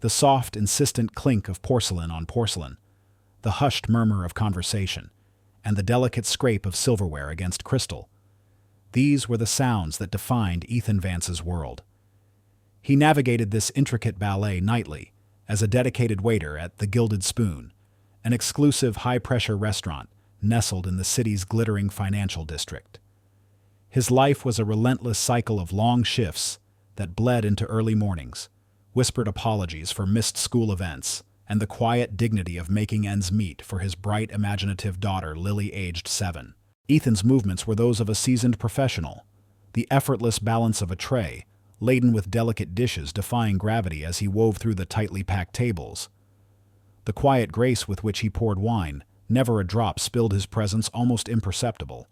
The soft, insistent clink of porcelain on porcelain, the hushed murmur of conversation, and the delicate scrape of silverware against crystal. These were the sounds that defined Ethan Vance's world. He navigated this intricate ballet nightly as a dedicated waiter at the Gilded Spoon, an exclusive high-pressure restaurant nestled in the city's glittering financial district. His life was a relentless cycle of long shifts that bled into early mornings, whispered apologies for missed school events, and the quiet dignity of making ends meet for his bright, imaginative daughter, Lily, aged 7. Ethan's movements were those of a seasoned professional, the effortless balance of a tray, laden with delicate dishes defying gravity as he wove through the tightly packed tables. The quiet grace with which he poured wine, never a drop spilled, his presence almost imperceptible.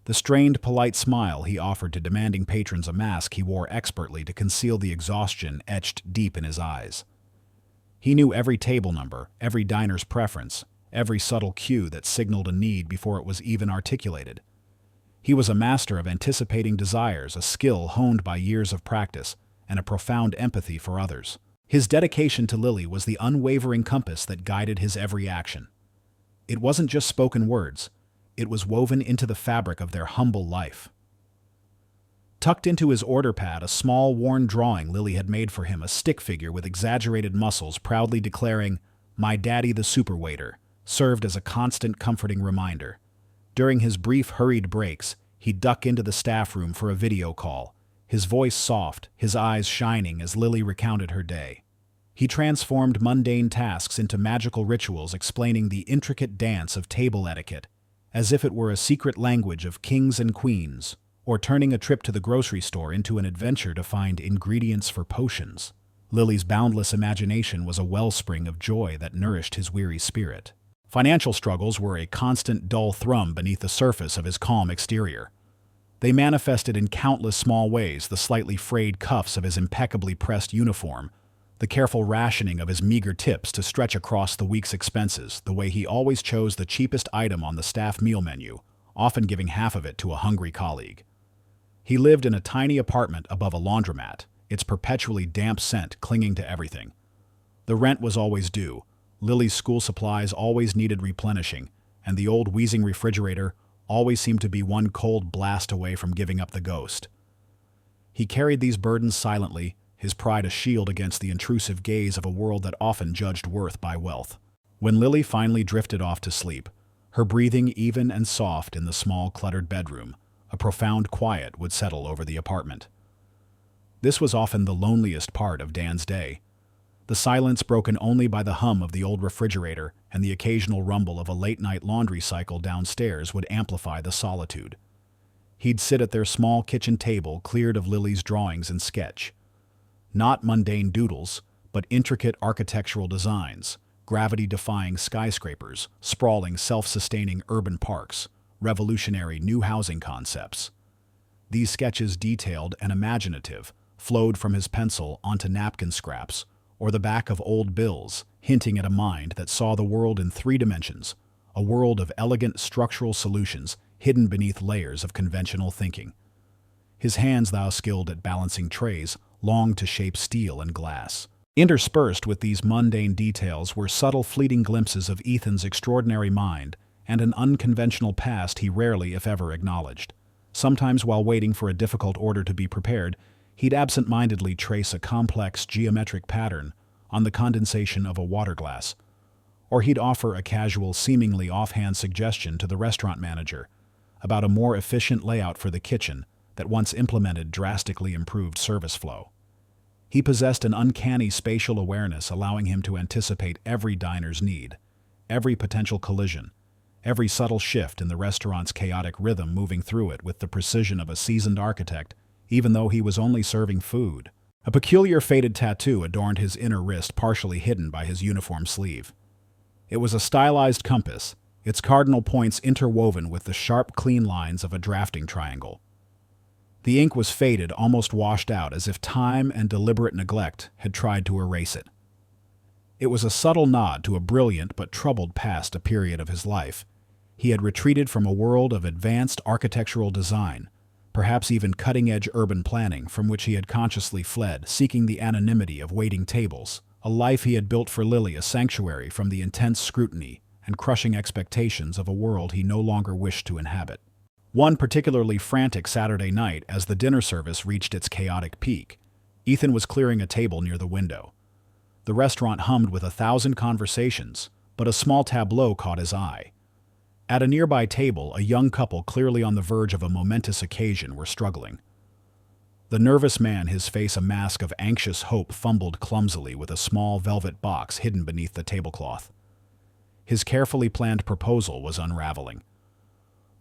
The strained, polite smile he offered to demanding patrons, a mask he wore expertly to conceal the exhaustion etched deep in his eyes. He knew every table number, every diner's preference, every subtle cue that signaled a need before it was even articulated. He was a master of anticipating desires, a skill honed by years of practice, and a profound empathy for others. His dedication to Lily was the unwavering compass that guided his every action. It wasn't just spoken words, it was woven into the fabric of their humble life. Tucked into his order pad, a small, worn drawing Lily had made for him, a stick figure with exaggerated muscles proudly declaring, "My daddy the superwaiter," served as a constant comforting reminder. During his brief, hurried breaks, he'd duck into the staff room for a video call, his voice soft, his eyes shining as Lily recounted her day. He transformed mundane tasks into magical rituals, explaining the intricate dance of table etiquette, as if it were a secret language of kings and queens, or turning a trip to the grocery store into an adventure to find ingredients for potions. Lily's boundless imagination was a wellspring of joy that nourished his weary spirit. Financial struggles were a constant dull thrum beneath the surface of his calm exterior. They manifested in countless small ways: the slightly frayed cuffs of his impeccably pressed uniform, the careful rationing of his meager tips to stretch across the week's expenses, the way he always chose the cheapest item on the staff meal menu, often giving half of it to a hungry colleague. He lived in a tiny apartment above a laundromat, its perpetually damp scent clinging to everything. The rent was always due, Lily's school supplies always needed replenishing, and the old wheezing refrigerator always seemed to be one cold blast away from giving up the ghost. He carried these burdens silently, his pride a shield against the intrusive gaze of a world that often judged worth by wealth. When Lily finally drifted off to sleep, her breathing even and soft in the small, cluttered bedroom, a profound quiet would settle over the apartment. This was often the loneliest part of Dan's day. The silence broken only by the hum of the old refrigerator and the occasional rumble of a late-night laundry cycle downstairs would amplify the solitude. He'd sit at their small kitchen table cleared of Lily's drawings and sketch. Not mundane doodles, but intricate architectural designs, gravity-defying skyscrapers, sprawling self-sustaining urban parks, revolutionary new housing concepts. These sketches, detailed and imaginative, flowed from his pencil onto napkin scraps or the back of old bills, hinting at a mind that saw the world in 3 dimensions, a world of elegant structural solutions hidden beneath layers of conventional thinking. His hands, thou skilled at balancing trays, longed to shape steel and glass. Interspersed with these mundane details were subtle, fleeting glimpses of Ethan's extraordinary mind and an unconventional past he rarely, if ever, acknowledged. Sometimes, while waiting for a difficult order to be prepared, he'd absent-mindedly trace a complex geometric pattern on the condensation of a water glass, or he'd offer a casual, seemingly offhand suggestion to the restaurant manager about a more efficient layout for the kitchen that once implemented drastically improved service flow. He possessed an uncanny spatial awareness, allowing him to anticipate every diner's need, every potential collision, every subtle shift in the restaurant's chaotic rhythm, moving through it with the precision of a seasoned architect, even though he was only serving food. A peculiar faded tattoo adorned his inner wrist, partially hidden by his uniform sleeve. It was a stylized compass, its cardinal points interwoven with the sharp, clean lines of a drafting triangle. The ink was faded, almost washed out, as if time and deliberate neglect had tried to erase it. It was a subtle nod to a brilliant but troubled past, a period of his life. He had retreated from a world of advanced architectural design, perhaps even cutting-edge urban planning, from which he had consciously fled, seeking the anonymity of waiting tables, a life he had built for Lily, a sanctuary from the intense scrutiny and crushing expectations of a world he no longer wished to inhabit. One particularly frantic Saturday night, as the dinner service reached its chaotic peak, Ethan was clearing a table near the window. The restaurant hummed with 1,000 conversations, but a small tableau caught his eye. At a nearby table, a young couple clearly on the verge of a momentous occasion were struggling. The nervous man, his face a mask of anxious hope, fumbled clumsily with a small velvet box hidden beneath the tablecloth. His carefully planned proposal was unraveling.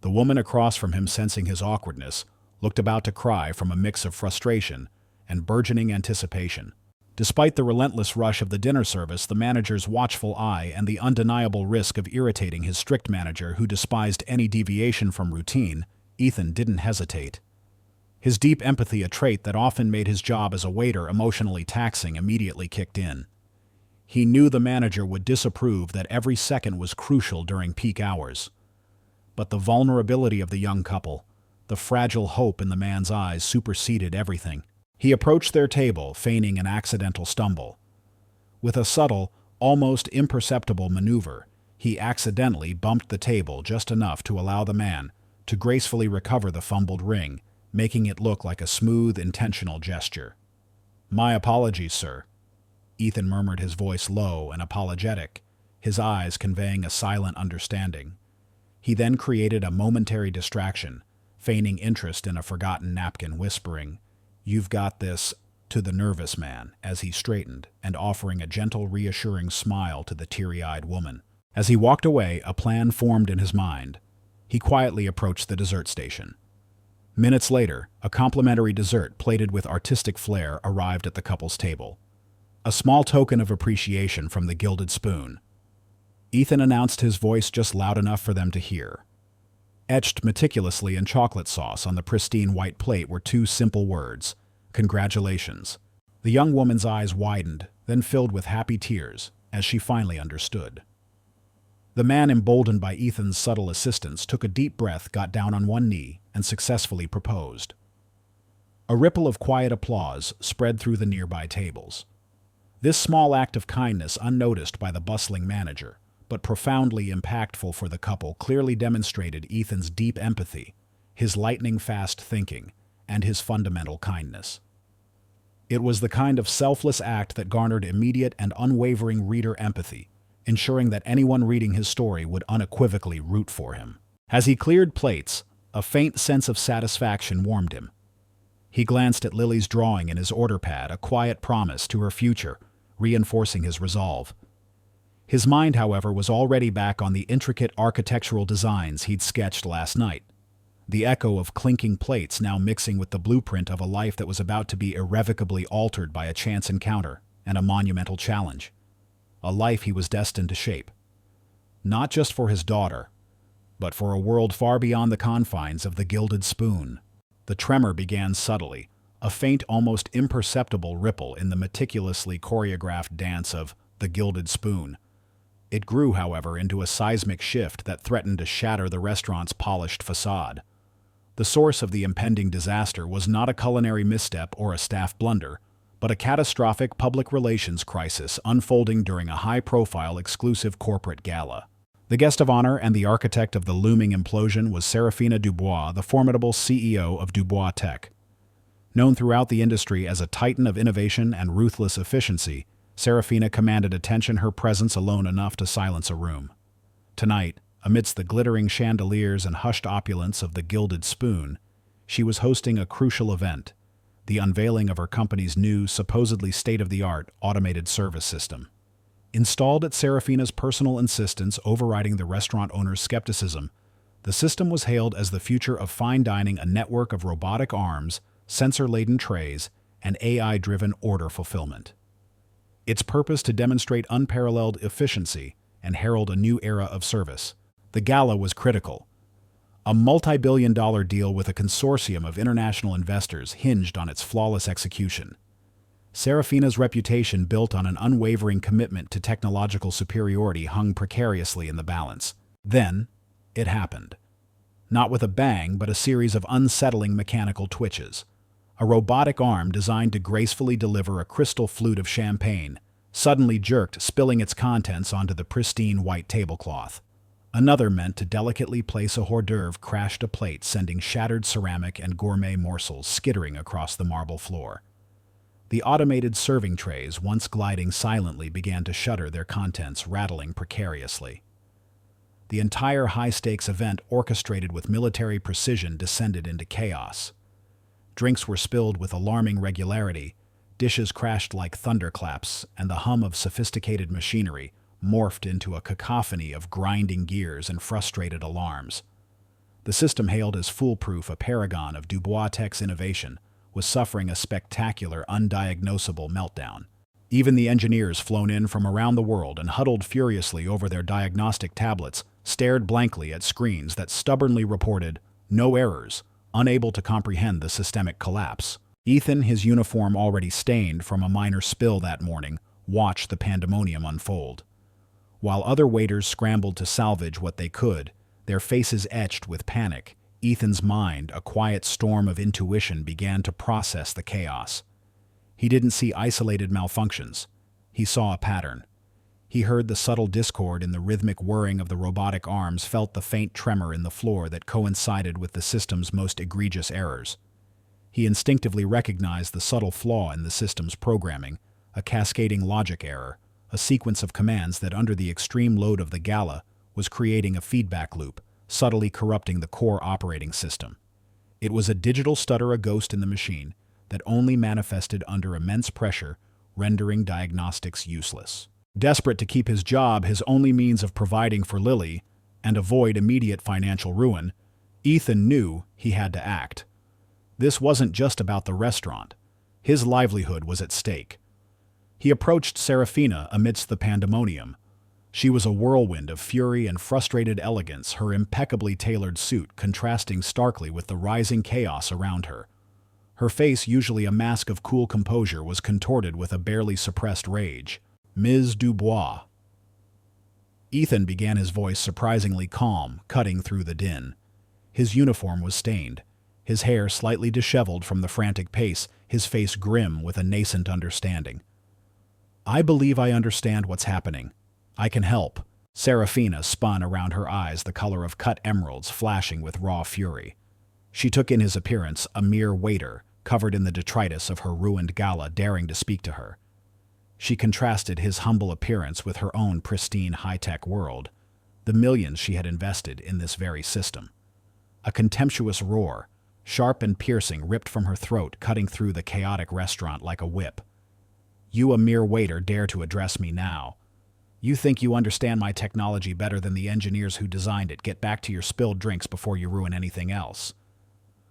The woman across from him, sensing his awkwardness, looked about to cry from a mix of frustration and burgeoning anticipation. Despite the relentless rush of the dinner service, the manager's watchful eye, and the undeniable risk of irritating his strict manager who despised any deviation from routine, Ethan didn't hesitate. His deep empathy, a trait that often made his job as a waiter emotionally taxing, immediately kicked in. He knew the manager would disapprove, that every second was crucial during peak hours. But the vulnerability of the young couple, the fragile hope in the man's eyes, superseded everything. He approached their table, feigning an accidental stumble. With a subtle, almost imperceptible maneuver, he accidentally bumped the table just enough to allow the man to gracefully recover the fumbled ring, making it look like a smooth, intentional gesture. "My apologies, sir," Ethan murmured, his voice low and apologetic, his eyes conveying a silent understanding. He then created a momentary distraction, feigning interest in a forgotten napkin, whispering, "You've got this," to the nervous man as he straightened, and offering a gentle, reassuring smile to the teary-eyed woman. As he walked away, a plan formed in his mind. He quietly approached the dessert station. Minutes later, a complimentary dessert plated with artistic flair arrived at the couple's table. A small token of appreciation from the Gilded Spoon. Ethan announced, his voice just loud enough for them to hear. Etched meticulously in chocolate sauce on the pristine white plate were two simple words: "Congratulations." The young woman's eyes widened, then filled with happy tears, as she finally understood. The man, emboldened by Ethan's subtle assistance, took a deep breath, got down on one knee, and successfully proposed. A ripple of quiet applause spread through the nearby tables. This small act of kindness, unnoticed by the bustling manager, but profoundly impactful for the couple, clearly demonstrated Ethan's deep empathy, his lightning-fast thinking, and his fundamental kindness. It was the kind of selfless act that garnered immediate and unwavering reader empathy, ensuring that anyone reading his story would unequivocally root for him. As he cleared plates, a faint sense of satisfaction warmed him. He glanced at Lily's drawing in his order pad, a quiet promise to her future, reinforcing his resolve. His mind, however, was already back on the intricate architectural designs he'd sketched last night, the echo of clinking plates now mixing with the blueprint of a life that was about to be irrevocably altered by a chance encounter and a monumental challenge. A life he was destined to shape, not just for his daughter, but for a world far beyond the confines of the Gilded Spoon. The tremor began subtly, a faint, almost imperceptible ripple in the meticulously choreographed dance of the Gilded Spoon. It grew, however, into a seismic shift that threatened to shatter the restaurant's polished facade. The source of the impending disaster was not a culinary misstep or a staff blunder, but a catastrophic public relations crisis unfolding during a high-profile exclusive corporate gala. The guest of honor and the architect of the looming implosion was Serafina Dubois, the formidable CEO of Dubois Tech. Known throughout the industry as a titan of innovation and ruthless efficiency, Serafina commanded attention, her presence alone enough to silence a room. Tonight, amidst the glittering chandeliers and hushed opulence of the Gilded Spoon, she was hosting a crucial event, the unveiling of her company's new, supposedly state-of-the-art automated service system. Installed at Serafina's personal insistence, overriding the restaurant owner's skepticism, the system was hailed as the future of fine dining, a network of robotic arms, sensor-laden trays, and AI-driven order fulfillment. Its purpose to demonstrate unparalleled efficiency and herald a new era of service. The gala was critical. A multi-billion-dollar deal with a consortium of international investors hinged on its flawless execution. Serafina's reputation, built on an unwavering commitment to technological superiority, hung precariously in the balance. Then, it happened. Not with a bang, but a series of unsettling mechanical twitches. A robotic arm designed to gracefully deliver a crystal flute of champagne suddenly jerked, spilling its contents onto the pristine white tablecloth. Another meant to delicately place a hors d'oeuvre crashed a plate, sending shattered ceramic and gourmet morsels skittering across the marble floor. The automated serving trays, once gliding silently, began to shudder, their contents rattling precariously. The entire high-stakes event, orchestrated with military precision, descended into chaos. Drinks were spilled with alarming regularity, dishes crashed like thunderclaps, and the hum of sophisticated machinery morphed into a cacophony of grinding gears and frustrated alarms. The system, hailed as foolproof, a paragon of Dubois Tech's innovation, was suffering a spectacular, undiagnosable meltdown. Even the engineers, flown in from around the world and huddled furiously over their diagnostic tablets, stared blankly at screens that stubbornly reported no errors, unable to comprehend the systemic collapse. Ethan, his uniform already stained from a minor spill that morning, watched the pandemonium unfold. While other waiters scrambled to salvage what they could, their faces etched with panic, Ethan's mind, a quiet storm of intuition, began to process the chaos. He didn't see isolated malfunctions. He saw a pattern. He heard the subtle discord in the rhythmic whirring of the robotic arms, felt the faint tremor in the floor that coincided with the system's most egregious errors. He instinctively recognized the subtle flaw in the system's programming, a cascading logic error, a sequence of commands that, under the extreme load of the gala, was creating a feedback loop, subtly corrupting the core operating system. It was a digital stutter, a ghost in the machine, that only manifested under immense pressure, rendering diagnostics useless. Desperate to keep his job, his only means of providing for Lily, and avoid immediate financial ruin, Ethan knew he had to act. This wasn't just about the restaurant. His livelihood was at stake. He approached Serafina amidst the pandemonium. She was a whirlwind of fury and frustrated elegance, her impeccably tailored suit contrasting starkly with the rising chaos around her. Her face, usually a mask of cool composure, was contorted with a barely suppressed rage. "Ms. Dubois." Ethan began, his voice surprisingly calm, cutting through the din. His uniform was stained, his hair slightly disheveled from the frantic pace, his face grim with a nascent understanding. "I believe I understand what's happening. I can help." Serafina spun around, her eyes the color of cut emeralds flashing with raw fury. She took in his appearance, a mere waiter, covered in the detritus of her ruined gala, daring to speak to her. She contrasted his humble appearance with her own pristine high-tech world, the millions she had invested in this very system. A contemptuous roar, sharp and piercing, ripped from her throat, cutting through the chaotic restaurant like a whip. "You, a mere waiter, dare to address me now? You think you understand my technology better than the engineers who designed it. Get back to your spilled drinks before you ruin anything else."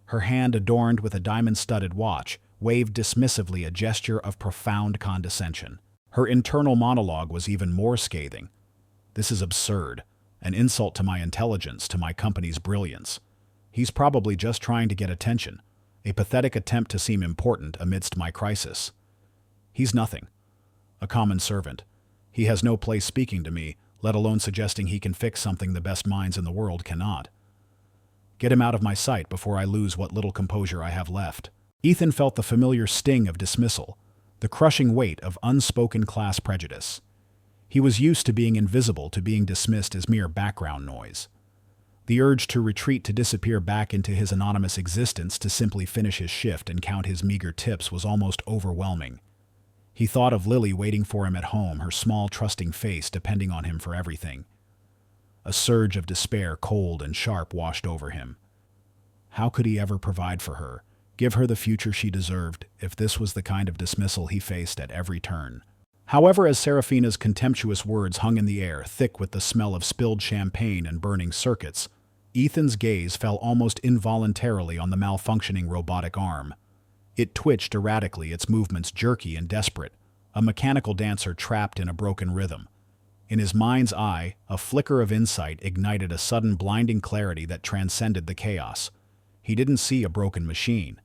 Her hand, adorned with a diamond-studded watch, waved dismissively, a gesture of profound condescension. Her internal monologue was even more scathing. "This is absurd. An insult to my intelligence, to my company's brilliance. He's probably just trying to get attention. A pathetic attempt to seem important amidst my crisis. He's nothing. A common servant. He has no place speaking to me, let alone suggesting he can fix something the best minds in the world cannot. Get him out of my sight before I lose what little composure I have left." Ethan felt the familiar sting of dismissal, the crushing weight of unspoken class prejudice. He was used to being invisible, to being dismissed as mere background noise. The urge to retreat, to disappear back into his anonymous existence, to simply finish his shift and count his meager tips was almost overwhelming. He thought of Lily waiting for him at home, her small, trusting face depending on him for everything. A surge of despair, cold and sharp, washed over him. How could he ever provide for her, give her the future she deserved, if this was the kind of dismissal he faced at every turn? However, as Serafina's contemptuous words hung in the air, thick with the smell of spilled champagne and burning circuits, Ethan's gaze fell almost involuntarily on the malfunctioning robotic arm. It twitched erratically, its movements jerky and desperate, a mechanical dancer trapped in a broken rhythm. In his mind's eye, a flicker of insight ignited a sudden blinding clarity that transcended the chaos. He didn't see a broken machine.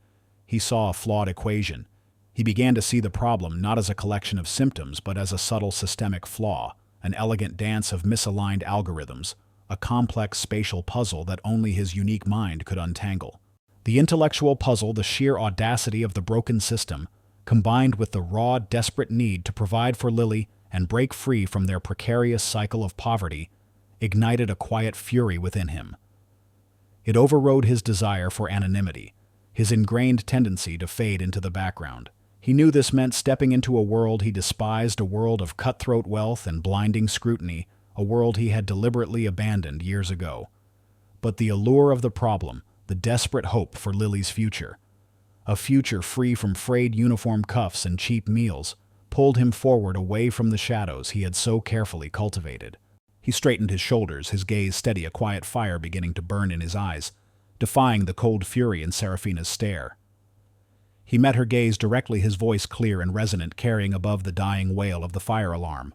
He saw a flawed equation. He began to see the problem not as a collection of symptoms, but as a subtle systemic flaw, an elegant dance of misaligned algorithms, a complex spatial puzzle that only his unique mind could untangle. The intellectual puzzle, the sheer audacity of the broken system, combined with the raw, desperate need to provide for Lily and break free from their precarious cycle of poverty, ignited a quiet fury within him. It overrode his desire for anonymity, his ingrained tendency to fade into the background. He knew this meant stepping into a world he despised, a world of cutthroat wealth and blinding scrutiny, a world he had deliberately abandoned years ago. But the allure of the problem, the desperate hope for Lily's future, a future free from frayed uniform cuffs and cheap meals, pulled him forward away from the shadows he had so carefully cultivated. He straightened his shoulders, his gaze steady, a quiet fire beginning to burn in his eyes, defying the cold fury in Seraphina's stare. He met her gaze directly, his voice clear and resonant, carrying above the dying wail of the fire alarm.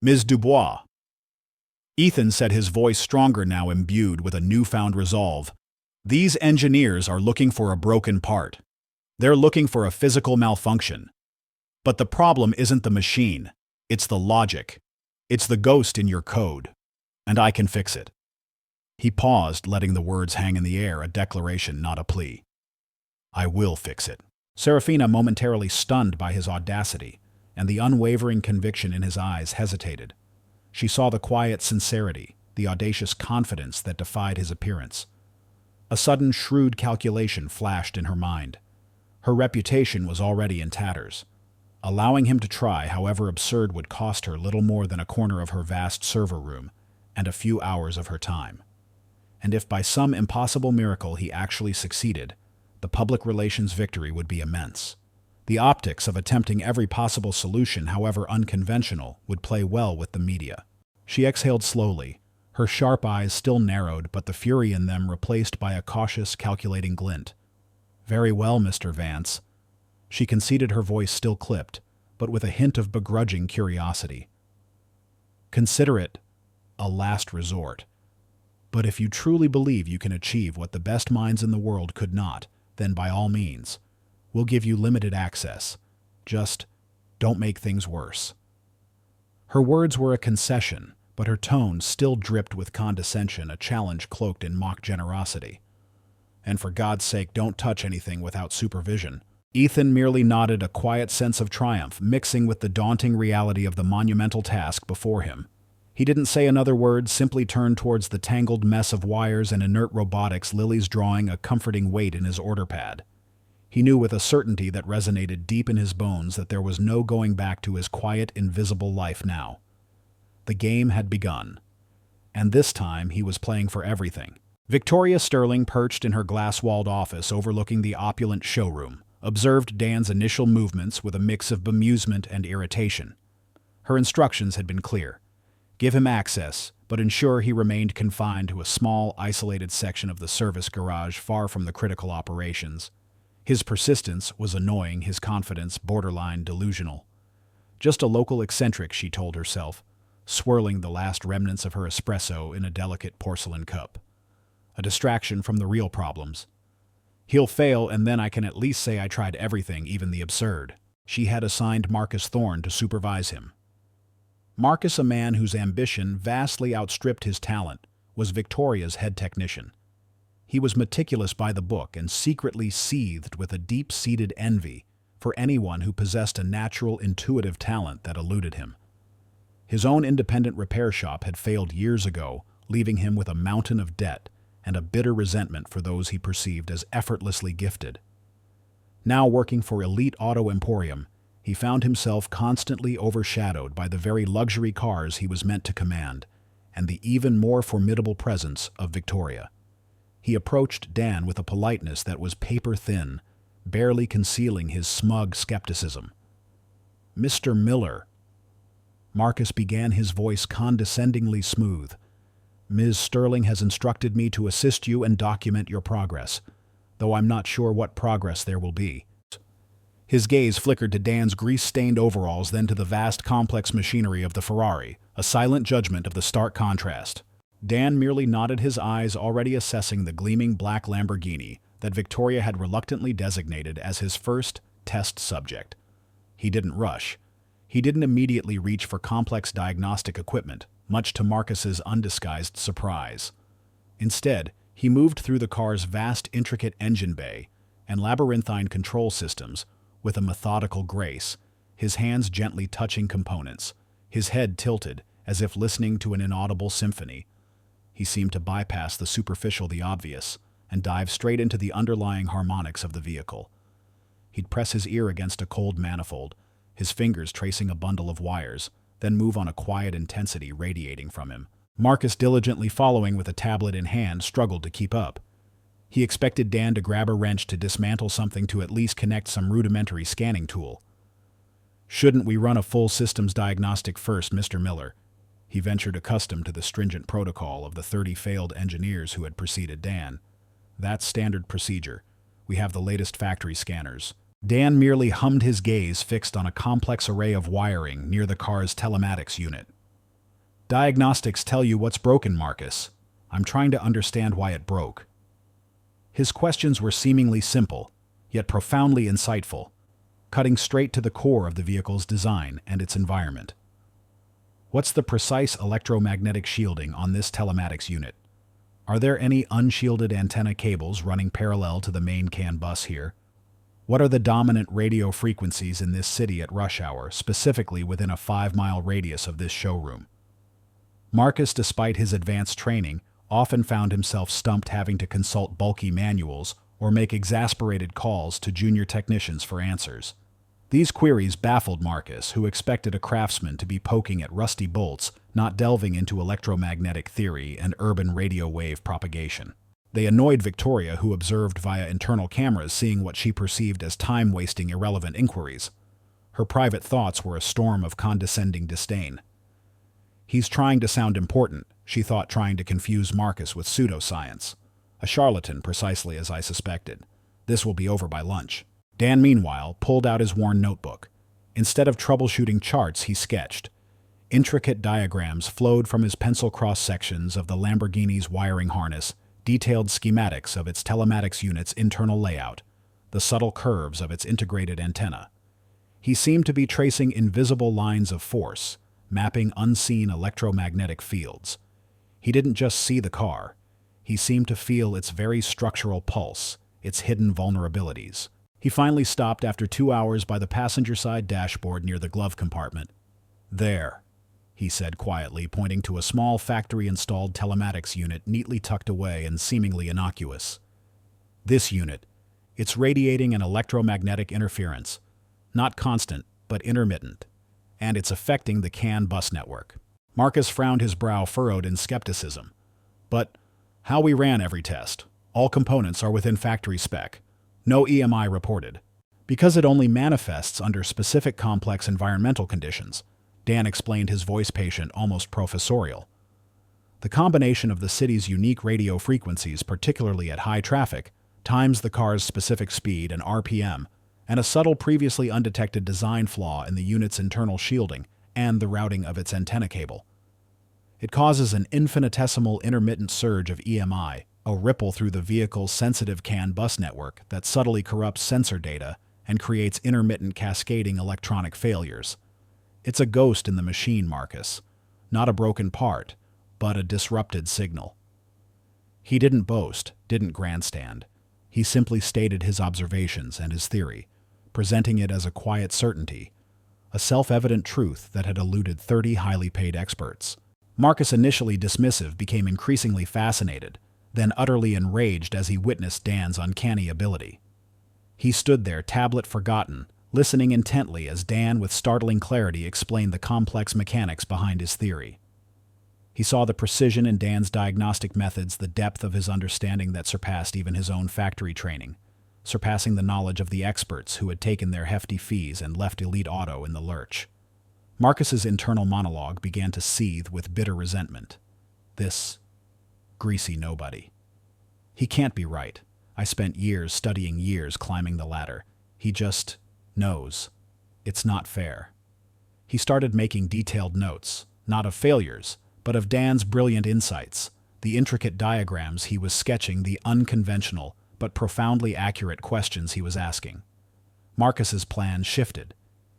"Ms. Dubois." Ethan said, his voice stronger now, imbued with a newfound resolve. "These engineers are looking for a broken part. They're looking for a physical malfunction. But the problem isn't the machine. It's the logic. It's the ghost in your code. And I can fix it." He paused, letting the words hang in the air, a declaration, not a plea. "I will fix it." Seraphina, momentarily stunned by his audacity and the unwavering conviction in his eyes, hesitated. She saw the quiet sincerity, the audacious confidence that defied his appearance. A sudden shrewd calculation flashed in her mind. Her reputation was already in tatters. Allowing him to try, however absurd, would cost her little more than a corner of her vast server room and a few hours of her time. And if by some impossible miracle he actually succeeded, the public relations victory would be immense. The optics of attempting every possible solution, however unconventional, would play well with the media. She exhaled slowly, her sharp eyes still narrowed, but the fury in them replaced by a cautious, calculating glint. "Very well, Mr. Vance." She conceded, her voice still clipped, but with a hint of begrudging curiosity. "Consider it a last resort. But if you truly believe you can achieve what the best minds in the world could not, then by all means, we'll give you limited access. Just don't make things worse." Her words were a concession, but her tone still dripped with condescension, a challenge cloaked in mock generosity. "And for God's sake, don't touch anything without supervision." Ethan merely nodded, a quiet sense of triumph mixing with the daunting reality of the monumental task before him. He didn't say another word, simply turned towards the tangled mess of wires and inert robotics, Lily's drawing a comforting weight in his order pad. He knew with a certainty that resonated deep in his bones that there was no going back to his quiet, invisible life now. The game had begun. And this time he was playing for everything. Victoria Sterling, perched in her glass-walled office overlooking the opulent showroom, observed Dan's initial movements with a mix of bemusement and irritation. Her instructions had been clear. Give him access, but ensure he remained confined to a small, isolated section of the service garage far from the critical operations. His persistence was annoying, his confidence borderline delusional. Just a local eccentric, she told herself, swirling the last remnants of her espresso in a delicate porcelain cup. A distraction from the real problems. He'll fail, and then I can at least say I tried everything, even the absurd. She had assigned Marcus Thorne to supervise him. Marcus, a man whose ambition vastly outstripped his talent, was Victoria's head technician. He was meticulous by the book and secretly seethed with a deep-seated envy for anyone who possessed a natural, intuitive talent that eluded him. His own independent repair shop had failed years ago, leaving him with a mountain of debt and a bitter resentment for those he perceived as effortlessly gifted. Now working for Elite Auto Emporium, he found himself constantly overshadowed by the very luxury cars he was meant to command, and the even more formidable presence of Victoria. He approached Dan with a politeness that was paper-thin, barely concealing his smug skepticism. "Mr. Miller," Marcus began, his voice condescendingly smooth, "Ms. Sterling has instructed me to assist you and document your progress, though I'm not sure what progress there will be." His gaze flickered to Dan's grease-stained overalls, then to the vast, complex machinery of the Ferrari, a silent judgment of the stark contrast. Dan merely nodded, his eyes already assessing the gleaming black Lamborghini that Victoria had reluctantly designated as his first test subject. He didn't rush. He didn't immediately reach for complex diagnostic equipment, much to Marcus's undisguised surprise. Instead, he moved through the car's vast, intricate engine bay and labyrinthine control systems with a methodical grace, his hands gently touching components, his head tilted, as if listening to an inaudible symphony. He seemed to bypass the superficial, the obvious, and dive straight into the underlying harmonics of the vehicle. He'd press his ear against a cold manifold, his fingers tracing a bundle of wires, then move on a quiet intensity radiating from him. Marcus, diligently following with a tablet in hand, struggled to keep up. He expected Dan to grab a wrench to dismantle something, to at least connect some rudimentary scanning tool. "Shouldn't we run a full systems diagnostic first, Mr. Miller?" He ventured, accustomed to the stringent protocol of the 30 failed engineers who had preceded Dan. "That's standard procedure. We have the latest factory scanners." Dan merely hummed, his gaze fixed on a complex array of wiring near the car's telematics unit. "Diagnostics tell you what's broken, Marcus. I'm trying to understand why it broke." His questions were seemingly simple, yet profoundly insightful, cutting straight to the core of the vehicle's design and its environment. "What's the precise electromagnetic shielding on this telematics unit? Are there any unshielded antenna cables running parallel to the main CAN bus here? What are the dominant radio frequencies in this city at rush hour, specifically within a 5-mile radius of this showroom?" Marcus, despite his advanced training, often found himself stumped, having to consult bulky manuals or make exasperated calls to junior technicians for answers. These queries baffled Marcus, who expected a craftsman to be poking at rusty bolts, not delving into electromagnetic theory and urban radio wave propagation. They annoyed Victoria, who observed via internal cameras, seeing what she perceived as time-wasting, irrelevant inquiries. Her private thoughts were a storm of condescending disdain. "He's trying to sound important," she thought, trying to confuse Marcus with pseudoscience. "A charlatan, precisely as I suspected. This will be over by lunch." Dan, meanwhile, pulled out his worn notebook. Instead of troubleshooting charts, he sketched. Intricate diagrams flowed from his pencil cross-sections of the Lamborghini's wiring harness, detailed schematics of its telematics unit's internal layout, the subtle curves of its integrated antenna. He seemed to be tracing invisible lines of force, mapping unseen electromagnetic fields. He didn't just see the car. He seemed to feel its very structural pulse, its hidden vulnerabilities. He finally stopped after 2 hours by the passenger-side dashboard near the glove compartment. "There," he said quietly, pointing to a small factory-installed telematics unit neatly tucked away and seemingly innocuous. "This unit, it's radiating an electromagnetic interference, not constant, but intermittent, and it's affecting the CAN bus network." Marcus frowned, his brow furrowed in skepticism. "But how we ran every test. All components are within factory spec. No EMI reported." "Because it only manifests under specific complex environmental conditions," Dan explained, his voice patient, almost professorial. "The combination of the city's unique radio frequencies, particularly at high traffic, times the car's specific speed and RPM, and a subtle, previously undetected design flaw in the unit's internal shielding and the routing of its antenna cable. It causes an infinitesimal intermittent surge of EMI, a ripple through the vehicle's sensitive CAN bus network that subtly corrupts sensor data and creates intermittent cascading electronic failures. It's a ghost in the machine, Marcus. Not a broken part, but a disrupted signal." He didn't boast, didn't grandstand. He simply stated his observations and his theory, presenting it as a quiet certainty, a self-evident truth that had eluded 30 highly paid experts. Marcus, initially dismissive, became increasingly fascinated, then utterly enraged as he witnessed Dan's uncanny ability. He stood there, tablet forgotten, listening intently as Dan, with startling clarity, explained the complex mechanics behind his theory. He saw the precision in Dan's diagnostic methods, the depth of his understanding that surpassed even his own factory training, surpassing the knowledge of the experts who had taken their hefty fees and left Elite Auto in the lurch. Marcus's internal monologue began to seethe with bitter resentment. This greasy nobody. He can't be right. I spent years studying, years climbing the ladder. He just knows. It's not fair. He started making detailed notes, not of failures, but of Dan's brilliant insights, the intricate diagrams he was sketching, the unconventional but profoundly accurate questions he was asking. Marcus's plan shifted.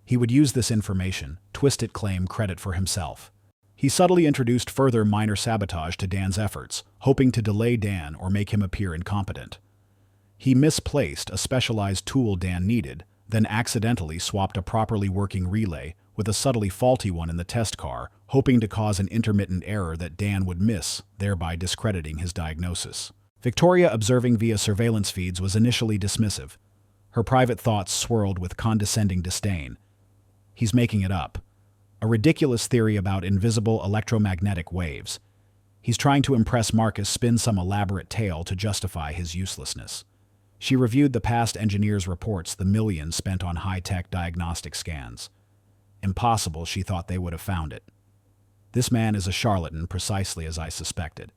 He would use this information, twist it, claim credit for himself. He subtly introduced further minor sabotage to Dan's efforts, hoping to delay Dan or make him appear incompetent. He misplaced a specialized tool Dan needed, then accidentally swapped a properly working relay with a subtly faulty one in the test car, hoping to cause an intermittent error that Dan would miss, thereby discrediting his diagnosis. Victoria, observing via surveillance feeds, was initially dismissive. Her private thoughts swirled with condescending disdain. He's making it up. A ridiculous theory about invisible electromagnetic waves. He's trying to impress Marcus, spin some elaborate tale to justify his uselessness. She reviewed the past engineers' reports, the millions spent on high-tech diagnostic scans. Impossible, she thought they would have found it. This man is a charlatan, precisely as I suspected.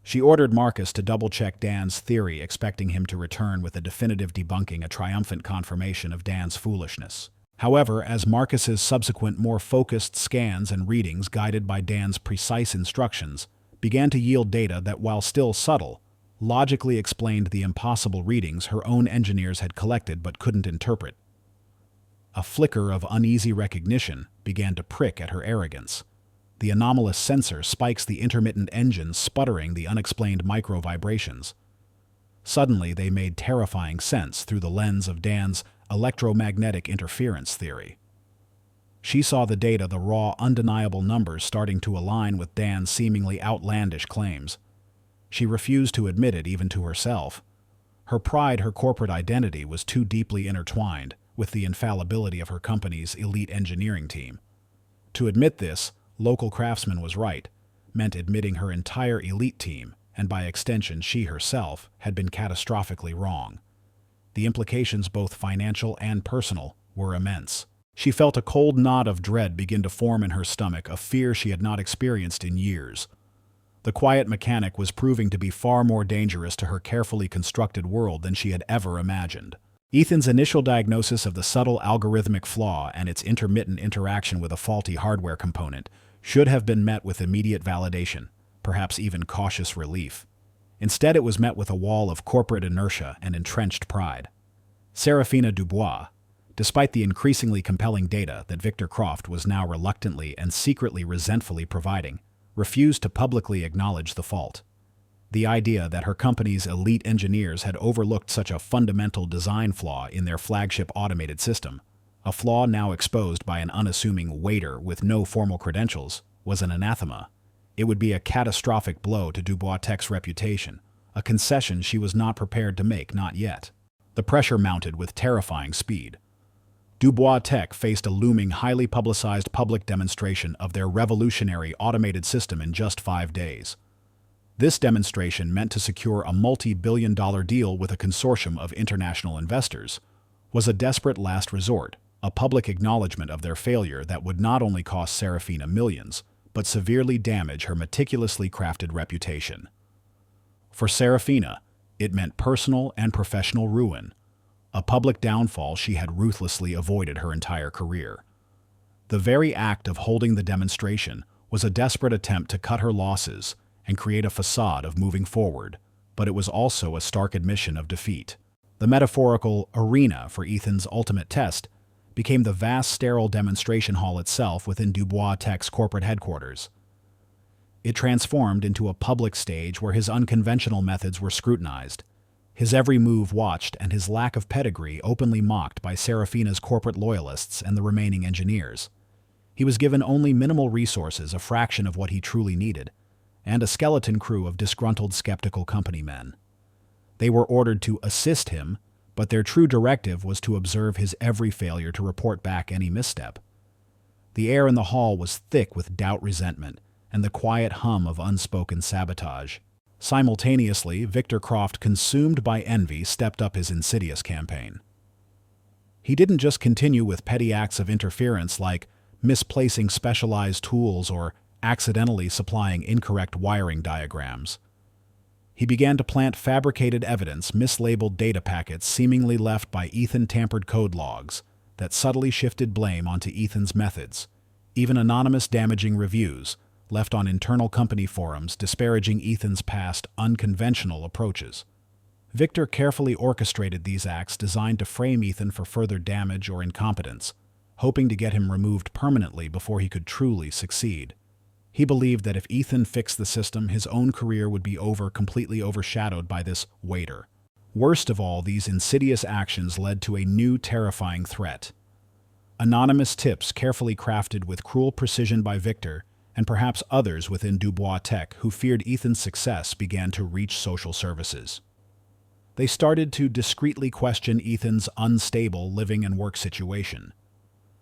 She ordered Marcus to double-check Dan's theory, expecting him to return with a definitive debunking, a triumphant confirmation of Dan's foolishness. However, as Marcus's subsequent more focused scans and readings, guided by Dan's precise instructions, began to yield data that, while still subtle, logically explained the impossible readings her own engineers had collected but couldn't interpret. A flicker of uneasy recognition began to prick at her arrogance. The anomalous sensor spikes the intermittent engines, sputtering the unexplained micro-vibrations. Suddenly, they made terrifying sense through the lens of Dan's electromagnetic interference theory. She saw the data, the raw, undeniable numbers, starting to align with Dan's seemingly outlandish claims. She refused to admit it even to herself. Her pride, her corporate identity, was too deeply intertwined with the infallibility of her company's elite engineering team. To admit this, local craftsman was right, meant admitting her entire elite team, and by extension she herself, had been catastrophically wrong. The implications, both financial and personal, were immense. She felt a cold knot of dread begin to form in her stomach, a fear she had not experienced in years. The quiet mechanic was proving to be far more dangerous to her carefully constructed world than she had ever imagined. Ethan's initial diagnosis of the subtle algorithmic flaw and its intermittent interaction with a faulty hardware component should have been met with immediate validation, perhaps even cautious relief. Instead, it was met with a wall of corporate inertia and entrenched pride. Serafina Dubois, despite the increasingly compelling data that Victor Croft was now reluctantly and secretly resentfully providing, refused to publicly acknowledge the fault. The idea that her company's elite engineers had overlooked such a fundamental design flaw in their flagship automated system, a flaw now exposed by an unassuming waiter with no formal credentials, was an anathema. It would be a catastrophic blow to Dubois Tech's reputation, a concession she was not prepared to make, not yet. The pressure mounted with terrifying speed. Dubois Tech faced a looming, highly publicized public demonstration of their revolutionary automated system in just 5 days. This demonstration, meant to secure a multi-billion-dollar deal with a consortium of international investors, was a desperate last resort, a public acknowledgement of their failure that would not only cost Serafina millions, but severely damage her meticulously crafted reputation. For Serafina, it meant personal and professional ruin, a public downfall she had ruthlessly avoided her entire career. The very act of holding the demonstration was a desperate attempt to cut her losses and create a facade of moving forward, but it was also a stark admission of defeat. The metaphorical arena for Ethan's ultimate test became the vast sterile demonstration hall itself within Dubois Tech's corporate headquarters. It transformed into a public stage where his unconventional methods were scrutinized, his every move watched, and his lack of pedigree openly mocked by Serafina's corporate loyalists and the remaining engineers. He was given only minimal resources, a fraction of what he truly needed, and a skeleton crew of disgruntled, skeptical company men. They were ordered to assist him, but their true directive was to observe his every failure, to report back any misstep. The air in the hall was thick with doubt, resentment, and the quiet hum of unspoken sabotage. Simultaneously, Victor Croft, consumed by envy, stepped up his insidious campaign. He didn't just continue with petty acts of interference like misplacing specialized tools or accidentally supplying incorrect wiring diagrams. He began to plant fabricated evidence, mislabeled data packets seemingly left by Ethan-tampered code logs that subtly shifted blame onto Ethan's methods, even anonymous damaging reviews left on internal company forums disparaging Ethan's past unconventional approaches. Victor carefully orchestrated these acts designed to frame Ethan for further damage or incompetence, hoping to get him removed permanently before he could truly succeed. He believed that if Ethan fixed the system, his own career would be completely overshadowed by this waiter. Worst of all, these insidious actions led to a new terrifying threat. Anonymous tips carefully crafted with cruel precision by Victor, and perhaps others within Dubois Tech who feared Ethan's success, began to reach social services. They started to discreetly question Ethan's unstable living and work situation.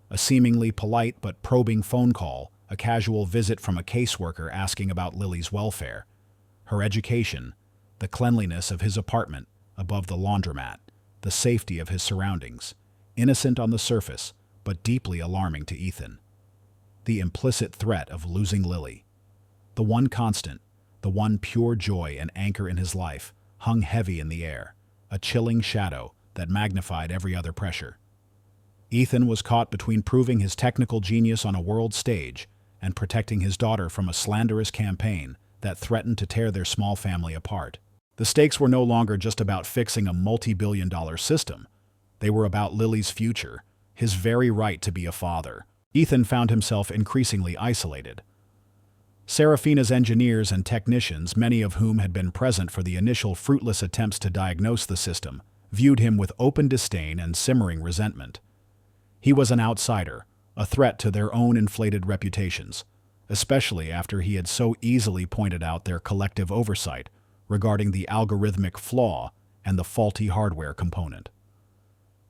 A seemingly polite but probing phone call, a casual visit from a caseworker asking about Lily's welfare, her education, the cleanliness of his apartment above the laundromat, the safety of his surroundings, innocent on the surface, but deeply alarming to Ethan. The implicit threat of losing Lily. The one constant, the one pure joy and anchor in his life, hung heavy in the air, a chilling shadow that magnified every other pressure. Ethan was caught between proving his technical genius on a world stage and protecting his daughter from a slanderous campaign that threatened to tear their small family apart. The stakes were no longer just about fixing a multi-billion-dollar system. They were about Lily's future, his very right to be a father. Ethan found himself increasingly isolated. Serafina's engineers and technicians, many of whom had been present for the initial fruitless attempts to diagnose the system, viewed him with open disdain and simmering resentment. He was an outsider, a threat to their own inflated reputations, especially after he had so easily pointed out their collective oversight regarding the algorithmic flaw and the faulty hardware component.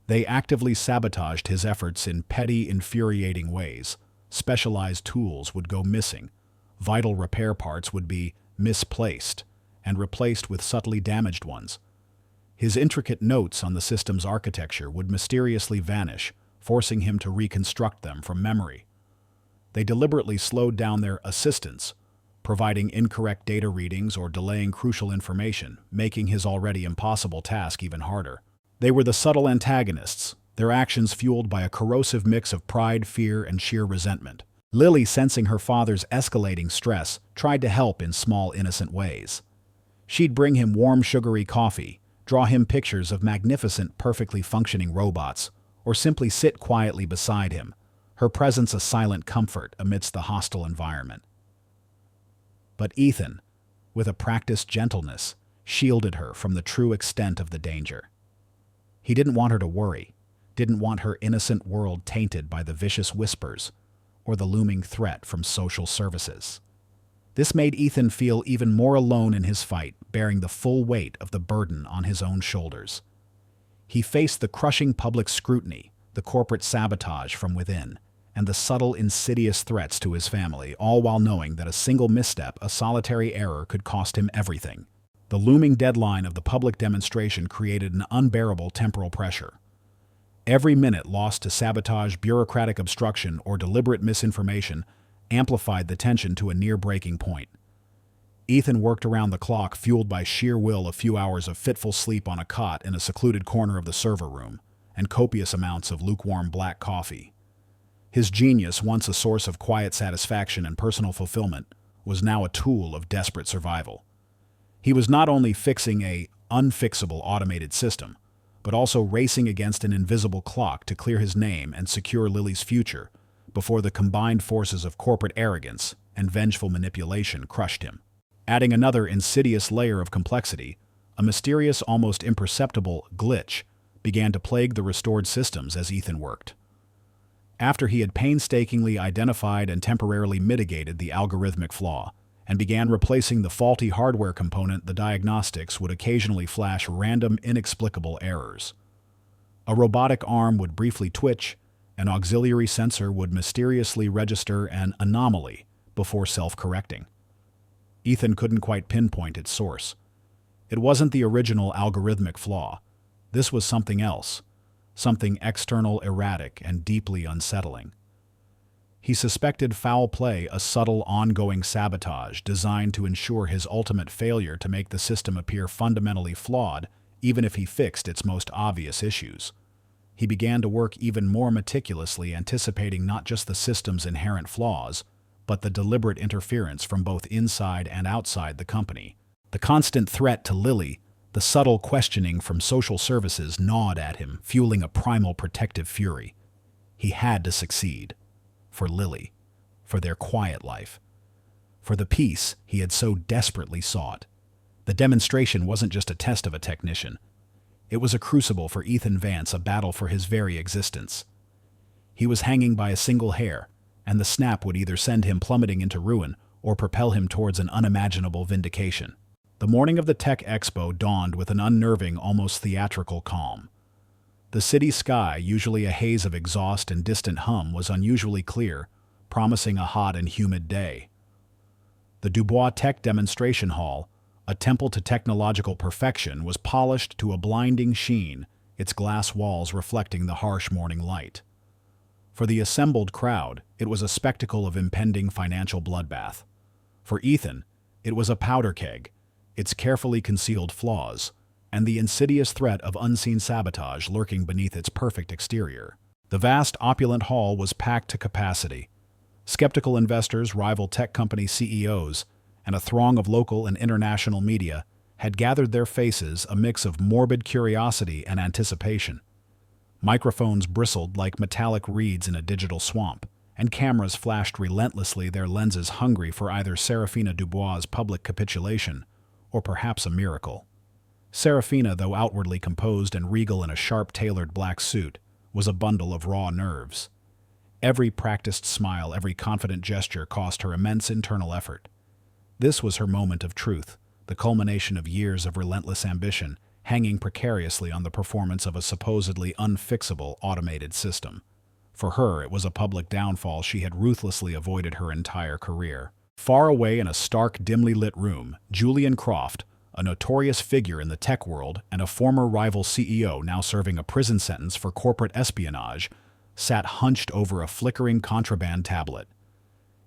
They actively sabotaged his efforts in petty, infuriating ways. Specialized tools would go missing, vital repair parts would be misplaced and replaced with subtly damaged ones. His intricate notes on the system's architecture would mysteriously vanish, forcing him to reconstruct them from memory. They deliberately slowed down their assistance, providing incorrect data readings or delaying crucial information, making his already impossible task even harder. They were the subtle antagonists, their actions fueled by a corrosive mix of pride, fear, and sheer resentment. Lily, sensing her father's escalating stress, tried to help in small, innocent ways. She'd bring him warm, sugary coffee, draw him pictures of magnificent, perfectly functioning robots, or simply sit quietly beside him, her presence a silent comfort amidst the hostile environment. But Ethan, with a practiced gentleness, shielded her from the true extent of the danger. He didn't want her to worry, didn't want her innocent world tainted by the vicious whispers or the looming threat from social services. This made Ethan feel even more alone in his fight, bearing the full weight of the burden on his own shoulders. He faced the crushing public scrutiny, the corporate sabotage from within, and the subtle, insidious threats to his family, all while knowing that a single misstep, a solitary error, could cost him everything. The looming deadline of the public demonstration created an unbearable temporal pressure. Every minute lost to sabotage, bureaucratic obstruction, or deliberate misinformation amplified the tension to a near breaking point. Ethan worked around the clock, fueled by sheer will, a few hours of fitful sleep on a cot in a secluded corner of the server room, and copious amounts of lukewarm black coffee. His genius, once a source of quiet satisfaction and personal fulfillment, was now a tool of desperate survival. He was not only fixing a unfixable automated system, but also racing against an invisible clock to clear his name and secure Lily's future before the combined forces of corporate arrogance and vengeful manipulation crushed him. Adding another insidious layer of complexity, a mysterious, almost imperceptible glitch began to plague the restored systems as Ethan worked. After he had painstakingly identified and temporarily mitigated the algorithmic flaw, and began replacing the faulty hardware component, the diagnostics would occasionally flash random, inexplicable errors. A robotic arm would briefly twitch, an auxiliary sensor would mysteriously register an anomaly before self-correcting. Ethan couldn't quite pinpoint its source. It wasn't the original algorithmic flaw. This was something else, something external, erratic, and deeply unsettling. He suspected foul play, a subtle, ongoing sabotage designed to ensure his ultimate failure to make the system appear fundamentally flawed, even if he fixed its most obvious issues. He began to work even more meticulously, anticipating not just the system's inherent flaws, but the deliberate interference from both inside and outside the company. The constant threat to Lily, the subtle questioning from social services gnawed at him, fueling a primal protective fury. He had to succeed. For Lily, for their quiet life, for the peace he had so desperately sought. The demonstration wasn't just a test of a technician. It was a crucible for Ethan Vance, a battle for his very existence. He was hanging by a single hair, and the snap would either send him plummeting into ruin or propel him towards an unimaginable vindication. The morning of the Tech Expo dawned with an unnerving, almost theatrical calm. The city sky, usually a haze of exhaust and distant hum, was unusually clear, promising a hot and humid day. The Dubois Tech Demonstration Hall, a temple to technological perfection, was polished to a blinding sheen, its glass walls reflecting the harsh morning light. For the assembled crowd, it was a spectacle of impending financial bloodbath. For Ethan, it was a powder keg, its carefully concealed flaws, and the insidious threat of unseen sabotage lurking beneath its perfect exterior. The vast, opulent hall was packed to capacity. Skeptical investors, rival tech company CEOs, and a throng of local and international media had gathered their faces, a mix of morbid curiosity and anticipation. Microphones bristled like metallic reeds in a digital swamp, and cameras flashed relentlessly, their lenses hungry for either Serafina Dubois' public capitulation or perhaps a miracle. Serafina, though outwardly composed and regal in a sharp-tailored black suit, was a bundle of raw nerves. Every practiced smile, every confident gesture cost her immense internal effort. This was her moment of truth, the culmination of years of relentless ambition, hanging precariously on the performance of a supposedly unfixable automated system. For her, it was a public downfall she had ruthlessly avoided her entire career. Far away in a stark, dimly lit room, Julian Croft, a notorious figure in the tech world and a former rival CEO now serving a prison sentence for corporate espionage, sat hunched over a flickering contraband tablet.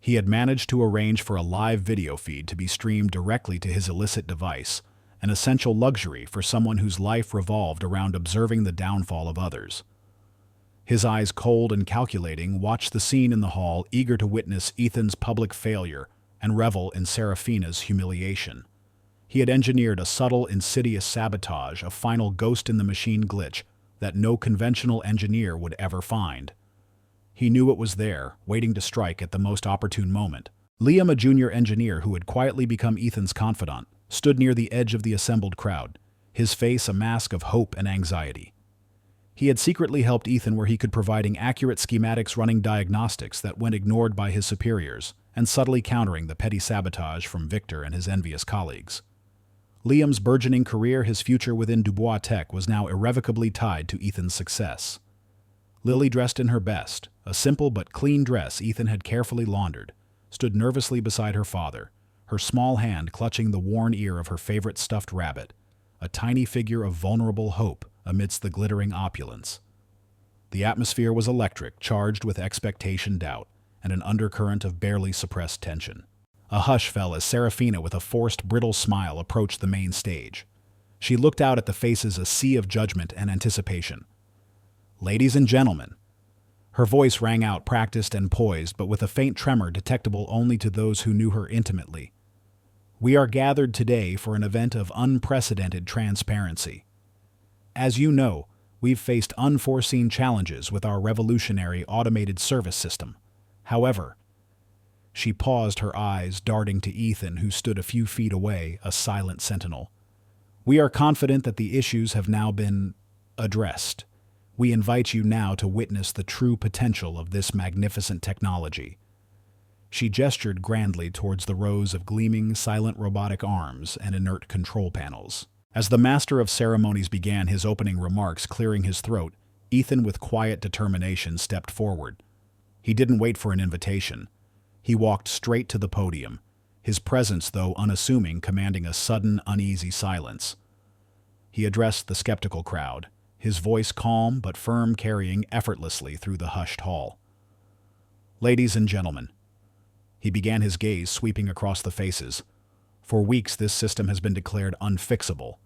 He had managed to arrange for a live video feed to be streamed directly to his illicit device, an essential luxury for someone whose life revolved around observing the downfall of others. His eyes cold and calculating watched the scene in the hall, eager to witness Ethan's public failure and revel in Serafina's humiliation. He had engineered a subtle, insidious sabotage, a final ghost-in-the-machine glitch that no conventional engineer would ever find. He knew it was there, waiting to strike at the most opportune moment. Liam, a junior engineer who had quietly become Ethan's confidant, stood near the edge of the assembled crowd, his face a mask of hope and anxiety. He had secretly helped Ethan where he could, providing accurate schematics, running diagnostics that went ignored by his superiors, and subtly countering the petty sabotage from Victor and his envious colleagues. Liam's burgeoning career, his future within Dubois Tech, was now irrevocably tied to Ethan's success. Lily, dressed in her best, a simple but clean dress Ethan had carefully laundered, stood nervously beside her father, her small hand clutching the worn ear of her favorite stuffed rabbit, a tiny figure of vulnerable hope amidst the glittering opulence. The atmosphere was electric, charged with expectation, doubt, and an undercurrent of barely suppressed tension. A hush fell as Serafina, with a forced, brittle smile, approached the main stage. She looked out at the faces, a sea of judgment and anticipation. "Ladies and gentlemen," her voice rang out, practiced and poised, but with a faint tremor detectable only to those who knew her intimately. "We are gathered today for an event of unprecedented transparency. As you know, we've faced unforeseen challenges with our revolutionary automated service system. However," she paused, her eyes darting to Ethan, who stood a few feet away, a silent sentinel. "We are confident that the issues have now been addressed. We invite you now to witness the true potential of this magnificent technology." She gestured grandly towards the rows of gleaming, silent robotic arms and inert control panels. As the master of ceremonies began his opening remarks, clearing his throat, Ethan, with quiet determination, stepped forward. He didn't wait for an invitation. He walked straight to the podium, his presence, though unassuming, commanding a sudden, uneasy silence. He addressed the skeptical crowd, his voice calm but firm, carrying effortlessly through the hushed hall. "Ladies and gentlemen," he began, his gaze sweeping across the faces. "For weeks this system has been declared unfixable.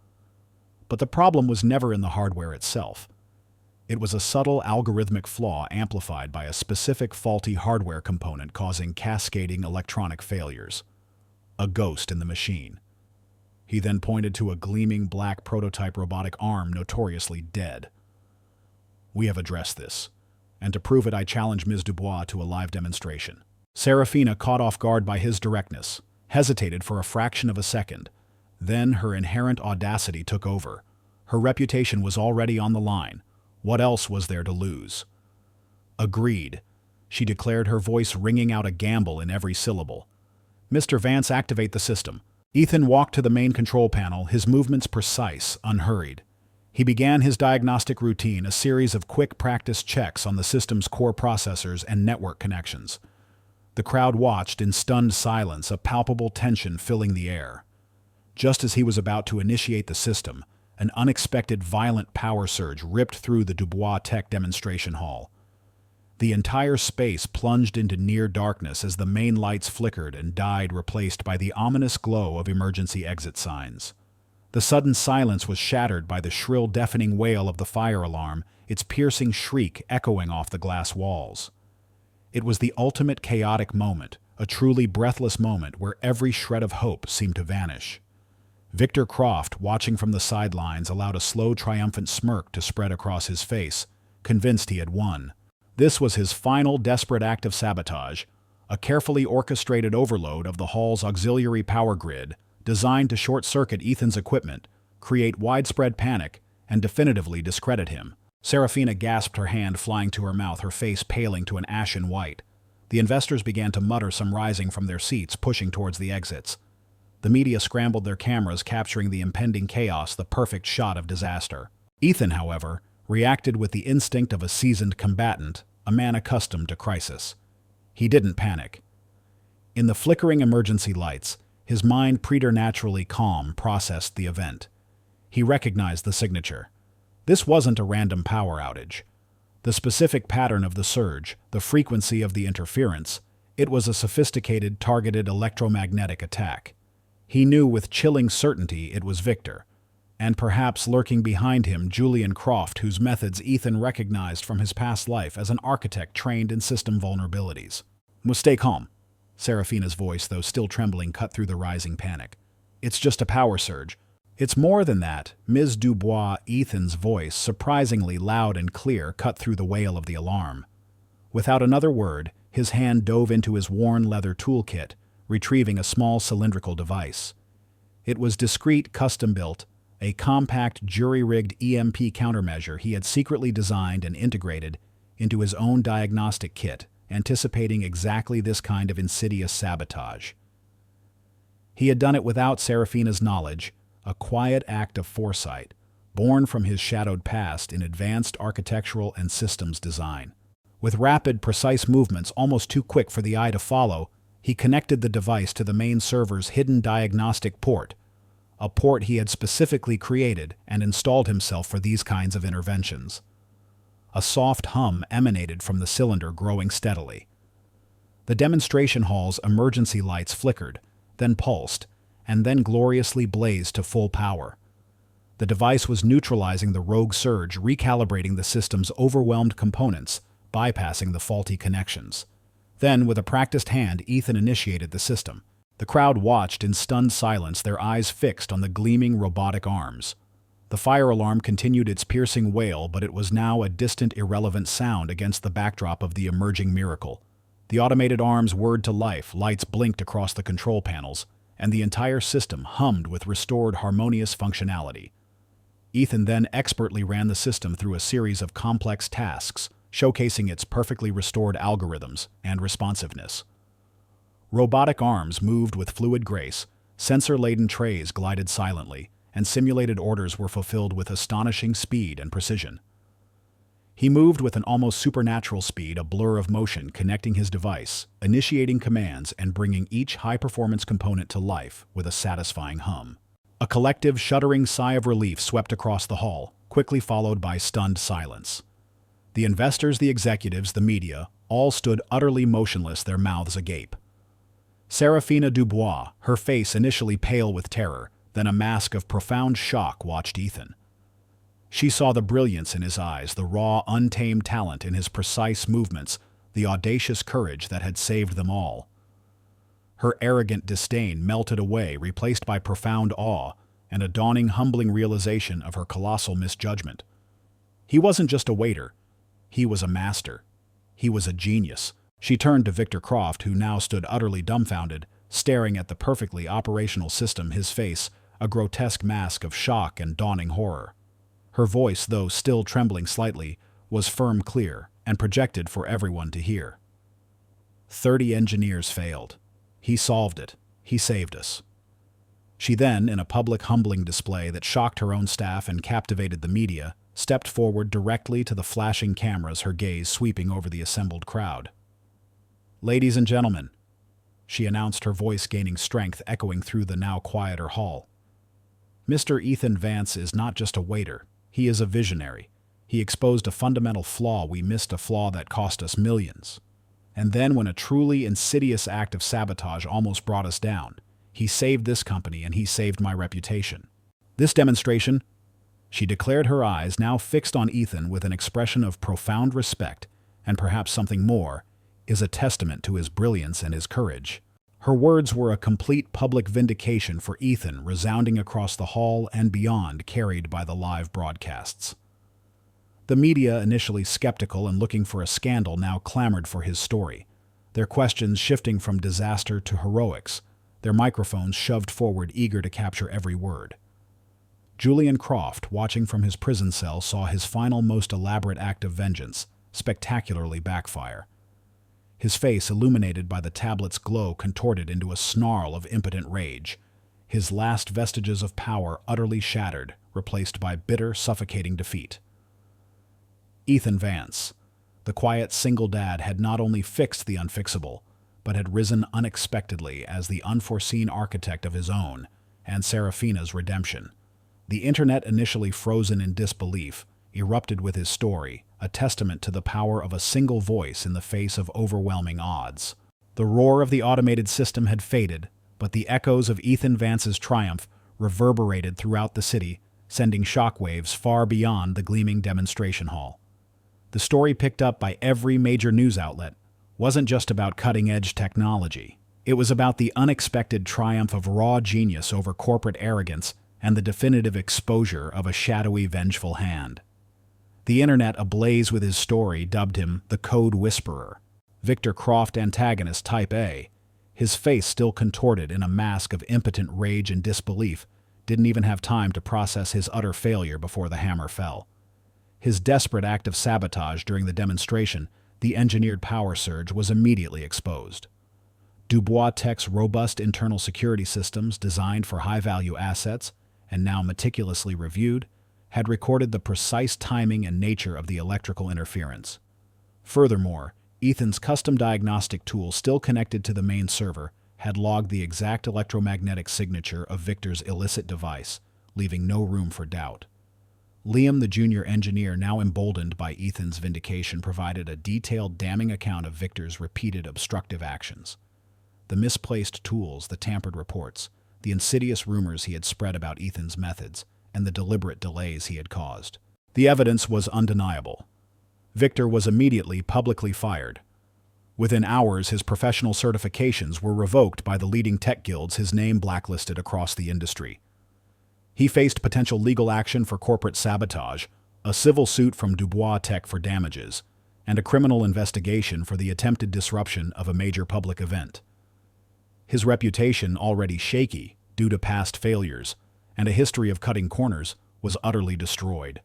But the problem was never in the hardware itself. It was a subtle algorithmic flaw amplified by a specific faulty hardware component causing cascading electronic failures. A ghost in the machine." He then pointed to a gleaming black prototype robotic arm notoriously dead. "We have addressed this, and to prove it I challenge Ms. Dubois to a live demonstration." Serafina, caught off guard by his directness, hesitated for a fraction of a second. Then her inherent audacity took over. Her reputation was already on the line. What else was there to lose? Agreed, she declared, her voice ringing out a gamble in every syllable. Mr. Vance, activate the system. Ethan walked to the main control panel, his movements precise, unhurried. He began his diagnostic routine, a series of quick practice checks on the system's core processors and network connections. The crowd watched in stunned silence, a palpable tension filling the air. Just as he was about to initiate the system, an unexpected violent power surge ripped through the Dubois Tech demonstration hall. The entire space plunged into near darkness as the main lights flickered and died, replaced by the ominous glow of emergency exit signs. The sudden silence was shattered by the shrill, deafening wail of the fire alarm, its piercing shriek echoing off the glass walls. It was the ultimate chaotic moment, a truly breathless moment where every shred of hope seemed to vanish. Victor Croft, watching from the sidelines, allowed a slow, triumphant smirk to spread across his face, convinced he had won. This was his final desperate act of sabotage, a carefully orchestrated overload of the hall's auxiliary power grid, designed to short-circuit Ethan's equipment, create widespread panic, and definitively discredit him. Serafina gasped, her hand flying to her mouth, her face paling to an ashen white. The investors began to mutter, some rising from their seats, pushing towards the exits. The media scrambled their cameras, capturing the impending chaos, the perfect shot of disaster. Ethan, however, reacted with the instinct of a seasoned combatant, a man accustomed to crisis. He didn't panic. In the flickering emergency lights, his mind, preternaturally calm, processed the event. He recognized the signature. This wasn't a random power outage. The specific pattern of the surge, the frequency of the interference, it was a sophisticated, targeted electromagnetic attack. He knew with chilling certainty it was Victor, and perhaps lurking behind him Julian Croft, whose methods Ethan recognized from his past life as an architect trained in system vulnerabilities. "Must stay calm," Serafina's voice, though still trembling, cut through the rising panic. "It's just a power surge." "It's more than that," Ms. Dubois, Ethan's voice, surprisingly loud and clear, cut through the wail of the alarm. Without another word, his hand dove into his worn leather toolkit, retrieving a small cylindrical device. It was discreet, custom-built, a compact, jury-rigged EMP countermeasure he had secretly designed and integrated into his own diagnostic kit, anticipating exactly this kind of insidious sabotage. He had done it without Serafina's knowledge, a quiet act of foresight, born from his shadowed past in advanced architectural and systems design. With rapid, precise movements almost too quick for the eye to follow, he connected the device to the main server's hidden diagnostic port, a port he had specifically created and installed himself for these kinds of interventions. A soft hum emanated from the cylinder, growing steadily. The demonstration hall's emergency lights flickered, then pulsed, and then gloriously blazed to full power. The device was neutralizing the rogue surge, recalibrating the system's overwhelmed components, bypassing the faulty connections. Then, with a practiced hand, Ethan initiated the system. The crowd watched in stunned silence, their eyes fixed on the gleaming robotic arms. The fire alarm continued its piercing wail, but it was now a distant, irrelevant sound against the backdrop of the emerging miracle. The automated arms whirred to life, lights blinked across the control panels, and the entire system hummed with restored, harmonious functionality. Ethan then expertly ran the system through a series of complex tasks, showcasing its perfectly restored algorithms and responsiveness. Robotic arms moved with fluid grace, sensor-laden trays glided silently, and simulated orders were fulfilled with astonishing speed and precision. He moved with an almost supernatural speed, a blur of motion connecting his device, initiating commands and bringing each high-performance component to life with a satisfying hum. A collective, shuddering sigh of relief swept across the hall, quickly followed by stunned silence. The investors, the executives, the media, all stood utterly motionless, their mouths agape. Serafina Dubois, her face initially pale with terror, then a mask of profound shock, watched Ethan. She saw the brilliance in his eyes, the raw, untamed talent in his precise movements, the audacious courage that had saved them all. Her arrogant disdain melted away, replaced by profound awe and a dawning, humbling realization of her colossal misjudgment. He wasn't just a waiter. He was a master. He was a genius. She turned to Victor Croft, who now stood utterly dumbfounded, staring at the perfectly operational system, his face a grotesque mask of shock and dawning horror. Her voice, though still trembling slightly, was firm, clear, and projected for everyone to hear. 30 engineers failed. He solved it. He saved us. She then, in a public humbling display that shocked her own staff and captivated the media, stepped forward directly to the flashing cameras, her gaze sweeping over the assembled crowd. "Ladies and gentlemen," she announced, her voice gaining strength, echoing through the now quieter hall. "Mr. Ethan Vance is not just a waiter. He is a visionary. He exposed a fundamental flaw we missed, a flaw that cost us millions. And then, when a truly insidious act of sabotage almost brought us down, he saved this company and he saved my reputation. This demonstration," she declared, her eyes now fixed on Ethan with an expression of profound respect, and perhaps something more, "is a testament to his brilliance and his courage." Her words were a complete public vindication for Ethan, resounding across the hall and beyond, carried by the live broadcasts. The media, initially skeptical and looking for a scandal, now clamored for his story, their questions shifting from disaster to heroics, their microphones shoved forward, eager to capture every word. Julian Croft, watching from his prison cell, saw his final, most elaborate act of vengeance spectacularly backfire. His face, illuminated by the tablet's glow, contorted into a snarl of impotent rage. His last vestiges of power utterly shattered, replaced by bitter, suffocating defeat. Ethan Vance, the quiet single dad, had not only fixed the unfixable, but had risen unexpectedly as the unforeseen architect of his own and Serafina's redemption. The internet, initially frozen in disbelief, erupted with his story, a testament to the power of a single voice in the face of overwhelming odds. The roar of the automated system had faded, but the echoes of Ethan Vance's triumph reverberated throughout the city, sending shockwaves far beyond the gleaming demonstration hall. The story, picked up by every major news outlet, wasn't just about cutting-edge technology. It was about the unexpected triumph of raw genius over corporate arrogance and the definitive exposure of a shadowy, vengeful hand. The internet, ablaze with his story, dubbed him the Code Whisperer. Victor Croft, antagonist Type A, his face still contorted in a mask of impotent rage and disbelief, didn't even have time to process his utter failure before the hammer fell. His desperate act of sabotage during the demonstration, the engineered power surge, was immediately exposed. Dubois Tech's robust internal security systems, designed for high-value assets and now meticulously reviewed, had recorded the precise timing and nature of the electrical interference. Furthermore, Ethan's custom diagnostic tool, still connected to the main server, had logged the exact electromagnetic signature of Victor's illicit device, leaving no room for doubt. Liam, the junior engineer, now emboldened by Ethan's vindication, provided a detailed, damning account of Victor's repeated obstructive actions. The misplaced tools, the tampered reports, the insidious rumors he had spread about Ethan's methods, and the deliberate delays he had caused. The evidence was undeniable. Victor was immediately publicly fired. Within hours, his professional certifications were revoked by the leading tech guilds, his name blacklisted across the industry. He faced potential legal action for corporate sabotage, a civil suit from Dubois Tech for damages, and a criminal investigation for the attempted disruption of a major public event. His reputation, already shaky due to past failures and a history of cutting corners, was utterly destroyed.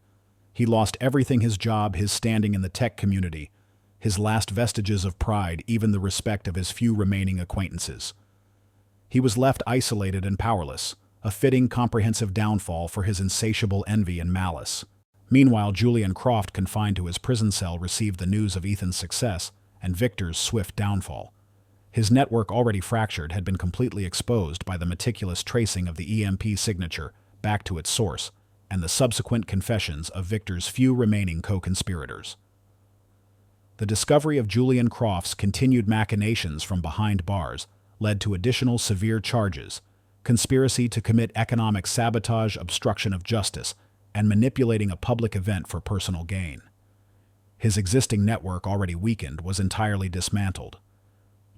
He lost everything: his job, his standing in the tech community, his last vestiges of pride, even the respect of his few remaining acquaintances. He was left isolated and powerless, a fitting, comprehensive downfall for his insatiable envy and malice. Meanwhile, Julian Croft, confined to his prison cell, received the news of Ethan's success and Victor's swift downfall. His network, already fractured, had been completely exposed by the meticulous tracing of the EMP signature back to its source and the subsequent confessions of Victor's few remaining co-conspirators. The discovery of Julian Croft's continued machinations from behind bars led to additional severe charges: conspiracy to commit economic sabotage, obstruction of justice, and manipulating a public event for personal gain. His existing network, already weakened, was entirely dismantled.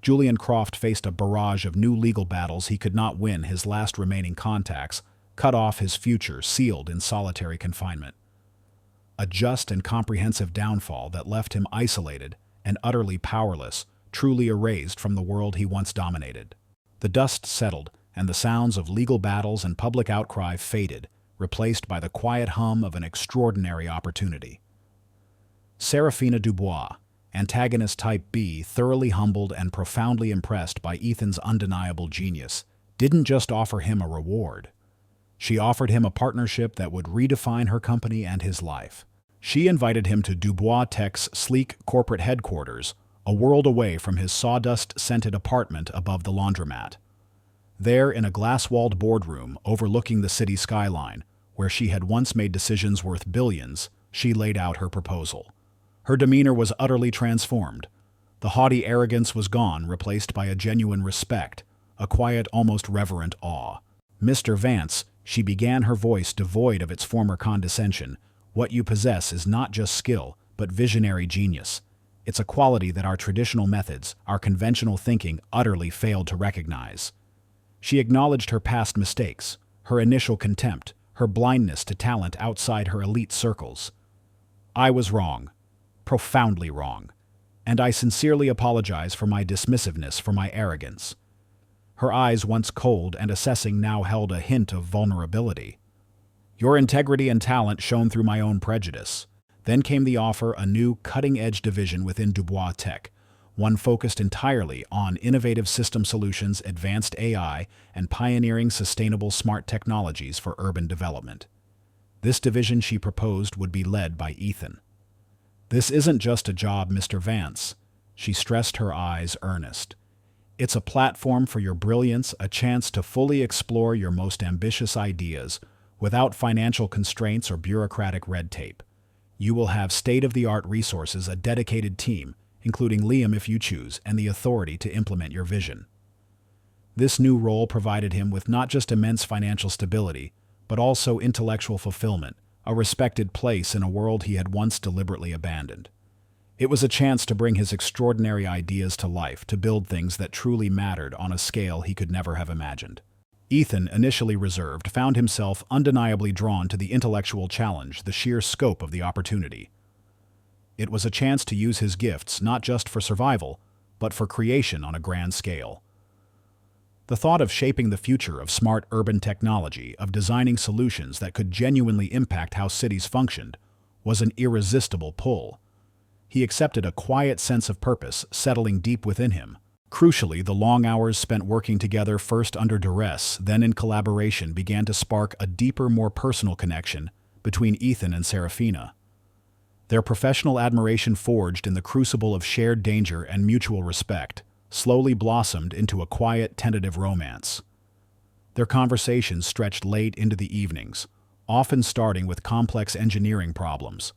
Julian Croft faced a barrage of new legal battles he could not win, his last remaining contacts cut off, his future sealed in solitary confinement. A just and comprehensive downfall that left him isolated and utterly powerless, truly erased from the world he once dominated. The dust settled, and the sounds of legal battles and public outcry faded, replaced by the quiet hum of an extraordinary opportunity. Serafina Dubois, antagonist type B, thoroughly humbled and profoundly impressed by Ethan's undeniable genius, didn't just offer him a reward. She offered him a partnership that would redefine her company and his life. She invited him to Dubois Tech's sleek corporate headquarters, a world away from his sawdust-scented apartment above the laundromat. There, in a glass-walled boardroom overlooking the city skyline, where she had once made decisions worth billions, she laid out her proposal. Her demeanor was utterly transformed. The haughty arrogance was gone, replaced by a genuine respect, a quiet, almost reverent awe. "Mr. Vance," she began, her voice devoid of its former condescension, "what you possess is not just skill, but visionary genius. It's a quality that our traditional methods, our conventional thinking, utterly failed to recognize." She acknowledged her past mistakes, her initial contempt, her blindness to talent outside her elite circles. "I was wrong, profoundly wrong, and I sincerely apologize for my dismissiveness, for my arrogance." Her eyes, once cold and assessing, now held a hint of vulnerability. "Your integrity and talent shone through my own prejudice." Then came the offer, a new, cutting-edge division within Dubois Tech, one focused entirely on innovative system solutions, advanced AI, and pioneering sustainable smart technologies for urban development. This division, she proposed, would be led by Ethan. "This isn't just a job, Mr. Vance," she stressed, her eyes earnest. "It's a platform for your brilliance, a chance to fully explore your most ambitious ideas without financial constraints or bureaucratic red tape. You will have state-of-the-art resources, a dedicated team, including Liam if you choose, and the authority to implement your vision." This new role provided him with not just immense financial stability, but also intellectual fulfillment, a respected place in a world he had once deliberately abandoned. It was a chance to bring his extraordinary ideas to life, to build things that truly mattered on a scale he could never have imagined. Ethan, initially reserved, found himself undeniably drawn to the intellectual challenge, the sheer scope of the opportunity. It was a chance to use his gifts not just for survival, but for creation on a grand scale. The thought of shaping the future of smart urban technology, of designing solutions that could genuinely impact how cities functioned, was an irresistible pull. He accepted a quiet sense of purpose settling deep within him. Crucially, the long hours spent working together, first under duress, then in collaboration, began to spark a deeper, more personal connection between Ethan and Serafina. Their professional admiration, forged in the crucible of shared danger and mutual respect, slowly blossomed into a quiet, tentative romance. Their conversations stretched late into the evenings, often starting with complex engineering problems.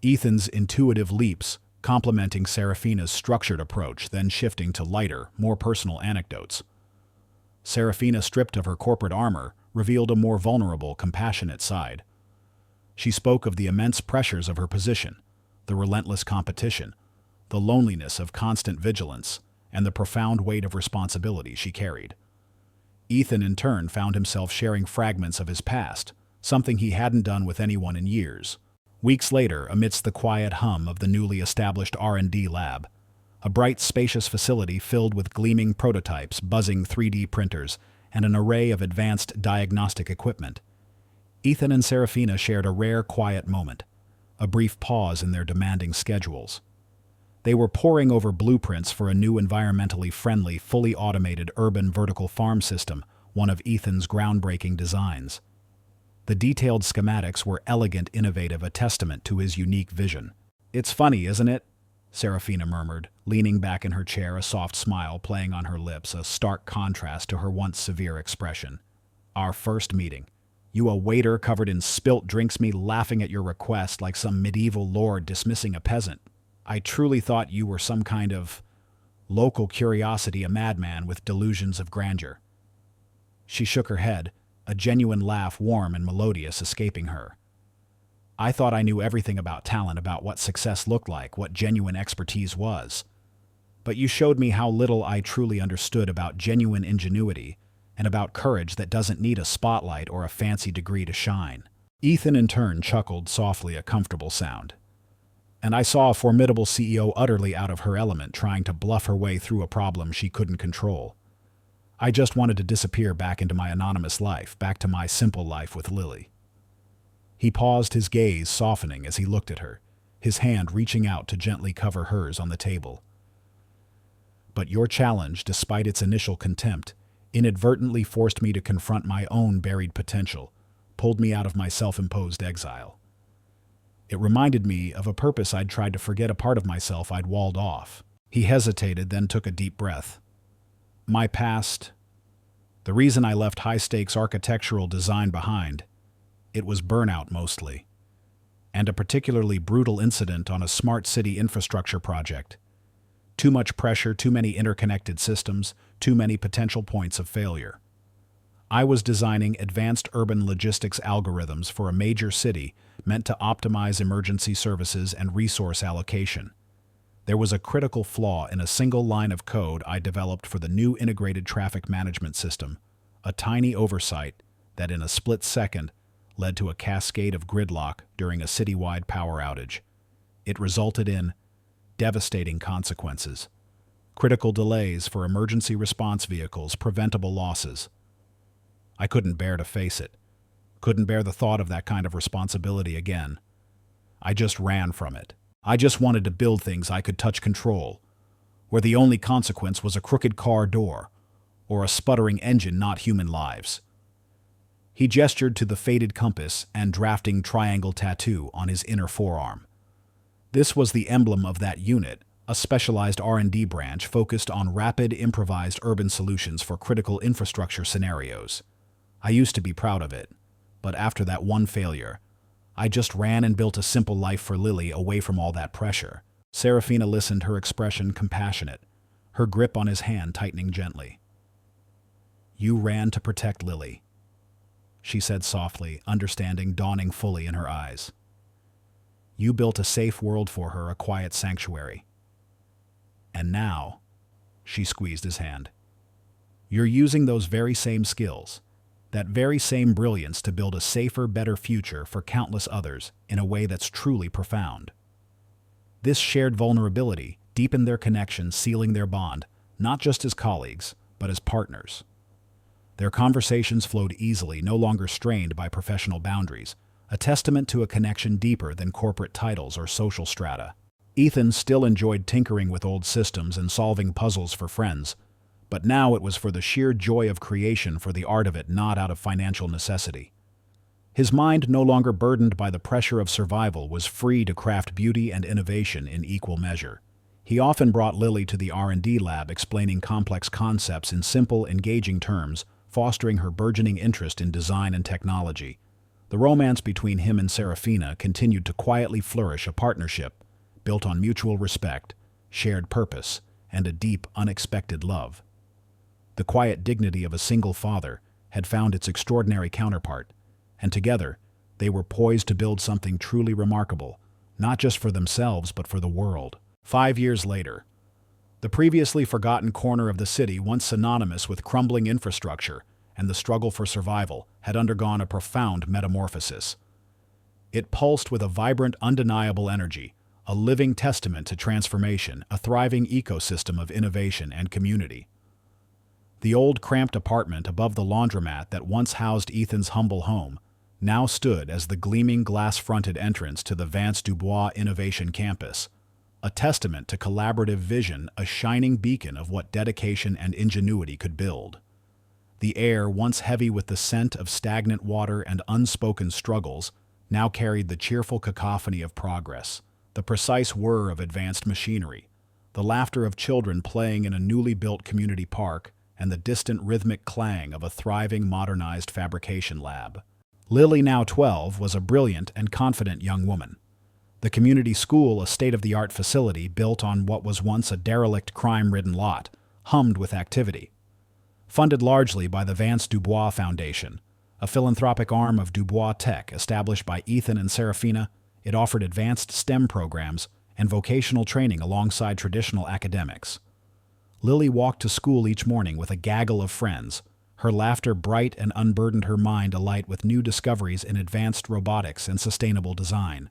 Ethan's intuitive leaps complementing Serafina's structured approach, then shifting to lighter, more personal anecdotes. Serafina, stripped of her corporate armor, revealed a more vulnerable, compassionate side. She spoke of the immense pressures of her position, the relentless competition, the loneliness of constant vigilance, and the profound weight of responsibility she carried. Ethan, in turn, found himself sharing fragments of his past, something he hadn't done with anyone in years. Weeks later, amidst the quiet hum of the newly established R&D lab, a bright, spacious facility filled with gleaming prototypes, buzzing 3D printers, and an array of advanced diagnostic equipment, Ethan and Serafina shared a rare, quiet moment, a brief pause in their demanding schedules. They were poring over blueprints for a new environmentally friendly, fully automated urban vertical farm system, one of Ethan's groundbreaking designs. The detailed schematics were elegant, innovative, a testament to his unique vision. "It's funny, isn't it?" Serafina murmured, leaning back in her chair, a soft smile playing on her lips, a stark contrast to her once severe expression. "Our first meeting. You, a waiter covered in spilt drinks, me laughing at your request like some medieval lord dismissing a peasant. I truly thought you were some kind of local curiosity, a madman with delusions of grandeur." She shook her head, a genuine laugh, warm and melodious, escaping her. "I thought I knew everything about talent, about what success looked like, what genuine expertise was. But you showed me how little I truly understood about genuine ingenuity and about courage that doesn't need a spotlight or a fancy degree to shine." Ethan, in turn, chuckled softly, a comfortable sound. "And I saw a formidable CEO utterly out of her element, trying to bluff her way through a problem she couldn't control. I just wanted to disappear back into my anonymous life, back to my simple life with Lily." He paused, his gaze softening as he looked at her, his hand reaching out to gently cover hers on the table. But your challenge, despite its initial contempt, inadvertently forced me to confront my own buried potential, pulled me out of my self-imposed exile. It reminded me of a purpose I'd tried to forget, a part of myself I'd walled off. He hesitated, then took a deep breath. My past, the reason I left high-stakes architectural design behind, it was burnout mostly, and a particularly brutal incident on a smart city infrastructure project. Too much pressure, too many interconnected systems, too many potential points of failure. I was designing advanced urban logistics algorithms for a major city meant to optimize emergency services and resource allocation. There was a critical flaw in a single line of code I developed for the new integrated traffic management system, a tiny oversight that in a split second led to a cascade of gridlock during a citywide power outage. It resulted in devastating consequences: critical delays for emergency response vehicles, preventable losses. I couldn't bear to face it, couldn't bear the thought of that kind of responsibility again. I just ran from it. I just wanted to build things I could touch, control, where the only consequence was a crooked car door or a sputtering engine, not human lives. He gestured to the faded compass and drafting triangle tattoo on his inner forearm. This was the emblem of that unit, a specialized R&D branch focused on rapid, improvised urban solutions for critical infrastructure scenarios. I used to be proud of it, but after that one failure, I just ran and built a simple life for Lily away from all that pressure. Serafina listened, her expression compassionate, her grip on his hand tightening gently. You ran to protect Lily, she said softly, understanding dawning fully in her eyes. You built a safe world for her, a quiet sanctuary. And now, she squeezed his hand, you're using those very same skills, that very same brilliance to build a safer, better future for countless others in a way that's truly profound. This shared vulnerability deepened their connection, sealing their bond, not just as colleagues, but as partners. Their conversations flowed easily, no longer strained by professional boundaries, a testament to a connection deeper than corporate titles or social strata. Ethan still enjoyed tinkering with old systems and solving puzzles for friends, but now it was for the sheer joy of creation, for the art of it, not out of financial necessity. His mind, no longer burdened by the pressure of survival, was free to craft beauty and innovation in equal measure. He often brought Lily to the R&D lab, explaining complex concepts in simple, engaging terms, fostering her burgeoning interest in design and technology. The romance between him and Serafina continued to quietly flourish, a partnership built on mutual respect, shared purpose, and a deep, unexpected love. The quiet dignity of a single father had found its extraordinary counterpart, and together they were poised to build something truly remarkable, not just for themselves but for the world. 5 years later, the previously forgotten corner of the city, once synonymous with crumbling infrastructure and the struggle for survival, had undergone a profound metamorphosis. It pulsed with a vibrant, undeniable energy, a living testament to transformation, a thriving ecosystem of innovation and community. The old cramped apartment above the laundromat that once housed Ethan's humble home now stood as the gleaming glass-fronted entrance to the Vance Dubois Innovation Campus, a testament to collaborative vision, a shining beacon of what dedication and ingenuity could build. The air, once heavy with the scent of stagnant water and unspoken struggles, now carried the cheerful cacophony of progress, the precise whir of advanced machinery, the laughter of children playing in a newly built community park, and the distant rhythmic clang of a thriving, modernized fabrication lab. Lily, now 12, was a brilliant and confident young woman. The community school, a state-of-the-art facility built on what was once a derelict, crime-ridden lot, hummed with activity. Funded largely by the Vance Dubois Foundation, a philanthropic arm of Dubois Tech established by Ethan and Serafina, it offered advanced STEM programs and vocational training alongside traditional academics. Lily walked to school each morning with a gaggle of friends, her laughter bright and unburdened, her mind alight with new discoveries in advanced robotics and sustainable design.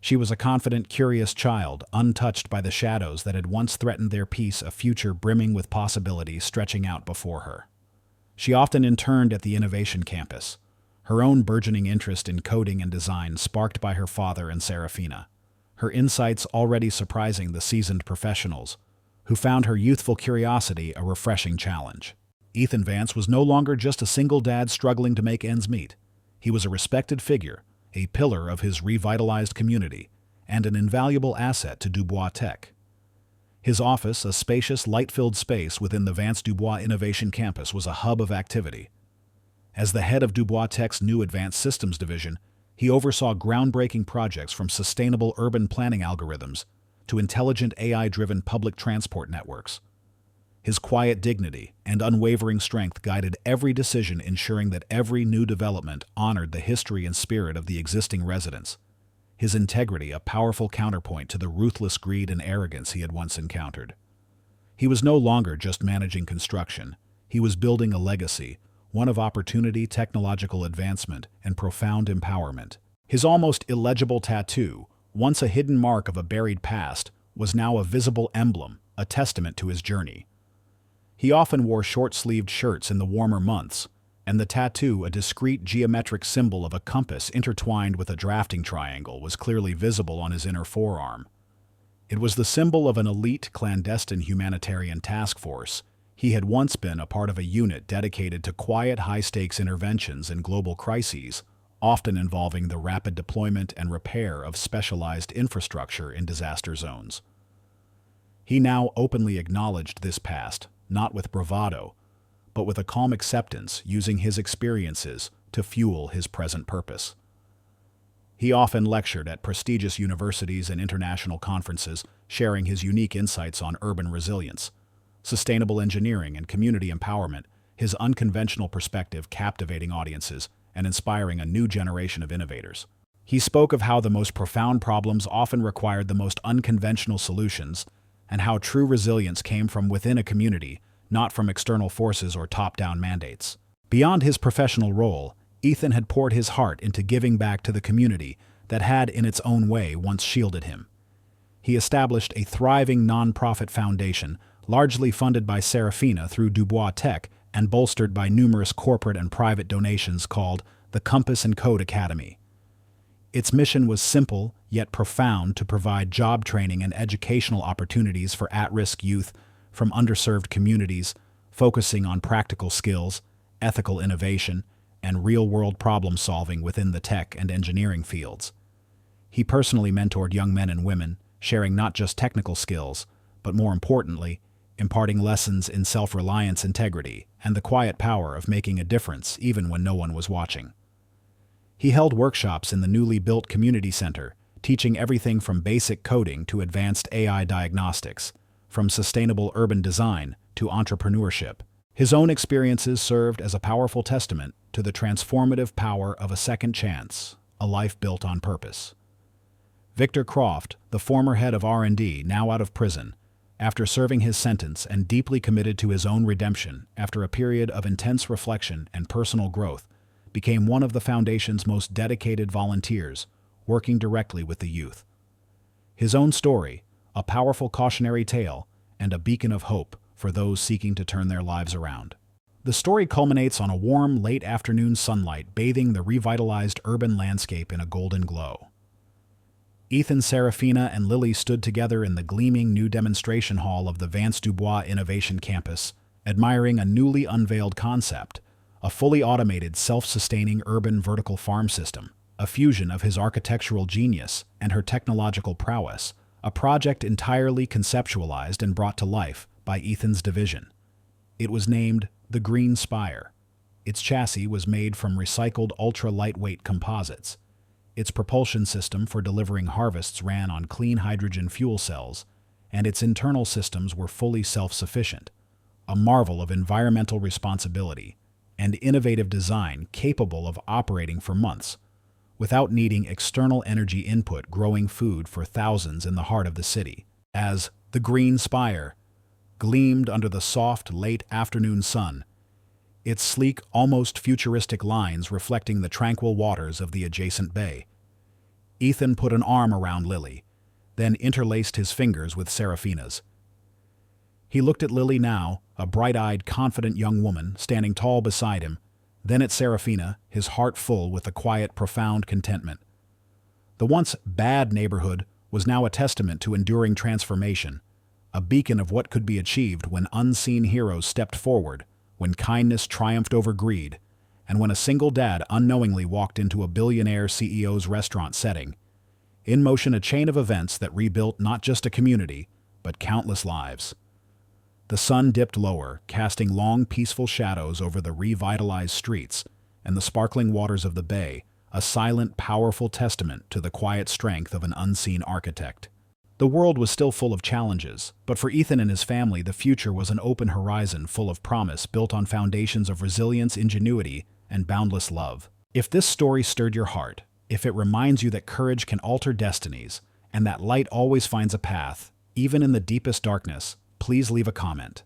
She was a confident, curious child, untouched by the shadows that had once threatened their peace, a future brimming with possibilities stretching out before her. She often interned at the Innovation Campus, her own burgeoning interest in coding and design sparked by her father and Serafina, her insights already surprising the seasoned professionals, who found her youthful curiosity a refreshing challenge. Ethan Vance was no longer just a single dad struggling to make ends meet. He was a respected figure, a pillar of his revitalized community, and an invaluable asset to Dubois Tech. His office, a spacious, light-filled space within the Vance Dubois Innovation Campus, was a hub of activity. As the head of Dubois Tech's new Advanced Systems Division, he oversaw groundbreaking projects from sustainable urban planning algorithms to intelligent AI-driven public transport networks. His quiet dignity and unwavering strength guided every decision, ensuring that every new development honored the history and spirit of the existing residents. His integrity a powerful counterpoint to the ruthless greed and arrogance he had once encountered. He was no longer just managing construction. He was building a legacy, one of opportunity, technological advancement, and profound empowerment. His almost illegible tattoo, once a hidden mark of a buried past, was now a visible emblem, a testament to his journey. He often wore short-sleeved shirts in the warmer months, and the tattoo, a discrete geometric symbol of a compass intertwined with a drafting triangle, was clearly visible on his inner forearm. It was the symbol of an elite, clandestine humanitarian task force. He had once been a part of a unit dedicated to quiet, high-stakes interventions in global crises, often involving the rapid deployment and repair of specialized infrastructure in disaster zones. He now openly acknowledged this past, not with bravado, but with a calm acceptance, using his experiences to fuel his present purpose. He often lectured at prestigious universities and international conferences, sharing his unique insights on urban resilience, sustainable engineering, and community empowerment, his unconventional perspective captivating audiences and inspiring a new generation of innovators. He spoke of how the most profound problems often required the most unconventional solutions, and how true resilience came from within a community, not from external forces or top-down mandates. Beyond his professional role, Ethan had poured his heart into giving back to the community that had, in its own way, once shielded him. He established a thriving non-profit foundation, largely funded by Serafina through Dubois Tech and bolstered by numerous corporate and private donations, called the Compass and Code Academy. Its mission was simple, yet profound, to provide job training and educational opportunities for at-risk youth from underserved communities, focusing on practical skills, ethical innovation, and real-world problem-solving within the tech and engineering fields. He personally mentored young men and women, sharing not just technical skills, but more importantly, imparting lessons in self-reliance, integrity, and the quiet power of making a difference even when no one was watching. He held workshops in the newly built community center, teaching everything from basic coding to advanced AI diagnostics, from sustainable urban design to entrepreneurship. His own experiences served as a powerful testament to the transformative power of a second chance, a life built on purpose. Victor Croft, the former head of R&D, now out of prison, after serving his sentence and deeply committed to his own redemption after a period of intense reflection and personal growth, became one of the Foundation's most dedicated volunteers, working directly with the youth. His own story, a powerful cautionary tale, and a beacon of hope for those seeking to turn their lives around. The story culminates on a warm, late afternoon sunlight bathing the revitalized urban landscape in a golden glow. Ethan, Serafina, and Lily stood together in the gleaming new demonstration hall of the Vance Dubois Innovation Campus, admiring a newly unveiled concept, a fully automated, self-sustaining urban vertical farm system, a fusion of his architectural genius and her technological prowess, a project entirely conceptualized and brought to life by Ethan's division. It was named the Green Spire. Its chassis was made from recycled ultra-lightweight composites. Its propulsion system for delivering harvests ran on clean hydrogen fuel cells, and its internal systems were fully self-sufficient, a marvel of environmental responsibility and innovative design capable of operating for months without needing external energy input, growing food for thousands in the heart of the city. As the Green Spire gleamed under the soft, late afternoon sun, its sleek, almost futuristic lines reflecting the tranquil waters of the adjacent bay. Ethan put an arm around Lily, then interlaced his fingers with Serafina's. He looked at Lily now, a bright-eyed, confident young woman standing tall beside him, Then at Serafina, his heart full with a quiet, profound contentment. The once bad neighborhood was now a testament to enduring transformation, a beacon of what could be achieved when unseen heroes stepped forward, when kindness triumphed over greed, and when a single dad unknowingly walked into a billionaire CEO's restaurant setting, in motion a chain of events that rebuilt not just a community, but countless lives. The sun dipped lower, casting long, peaceful shadows over the revitalized streets and the sparkling waters of the bay, a silent, powerful testament to the quiet strength of an unseen architect. The world was still full of challenges, but for Ethan and his family, the future was an open horizon full of promise built on foundations of resilience, ingenuity, and boundless love. If this story stirred your heart, if it reminds you that courage can alter destinies, and that light always finds a path, even in the deepest darkness, please leave a comment.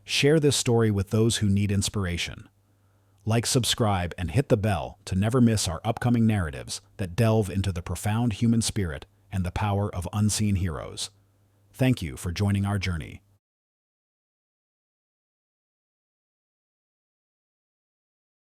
Share this story with those who need inspiration. Like, subscribe, and hit the bell to never miss our upcoming narratives that delve into the profound human spirit and the power of unseen heroes. Thank you for joining our journey.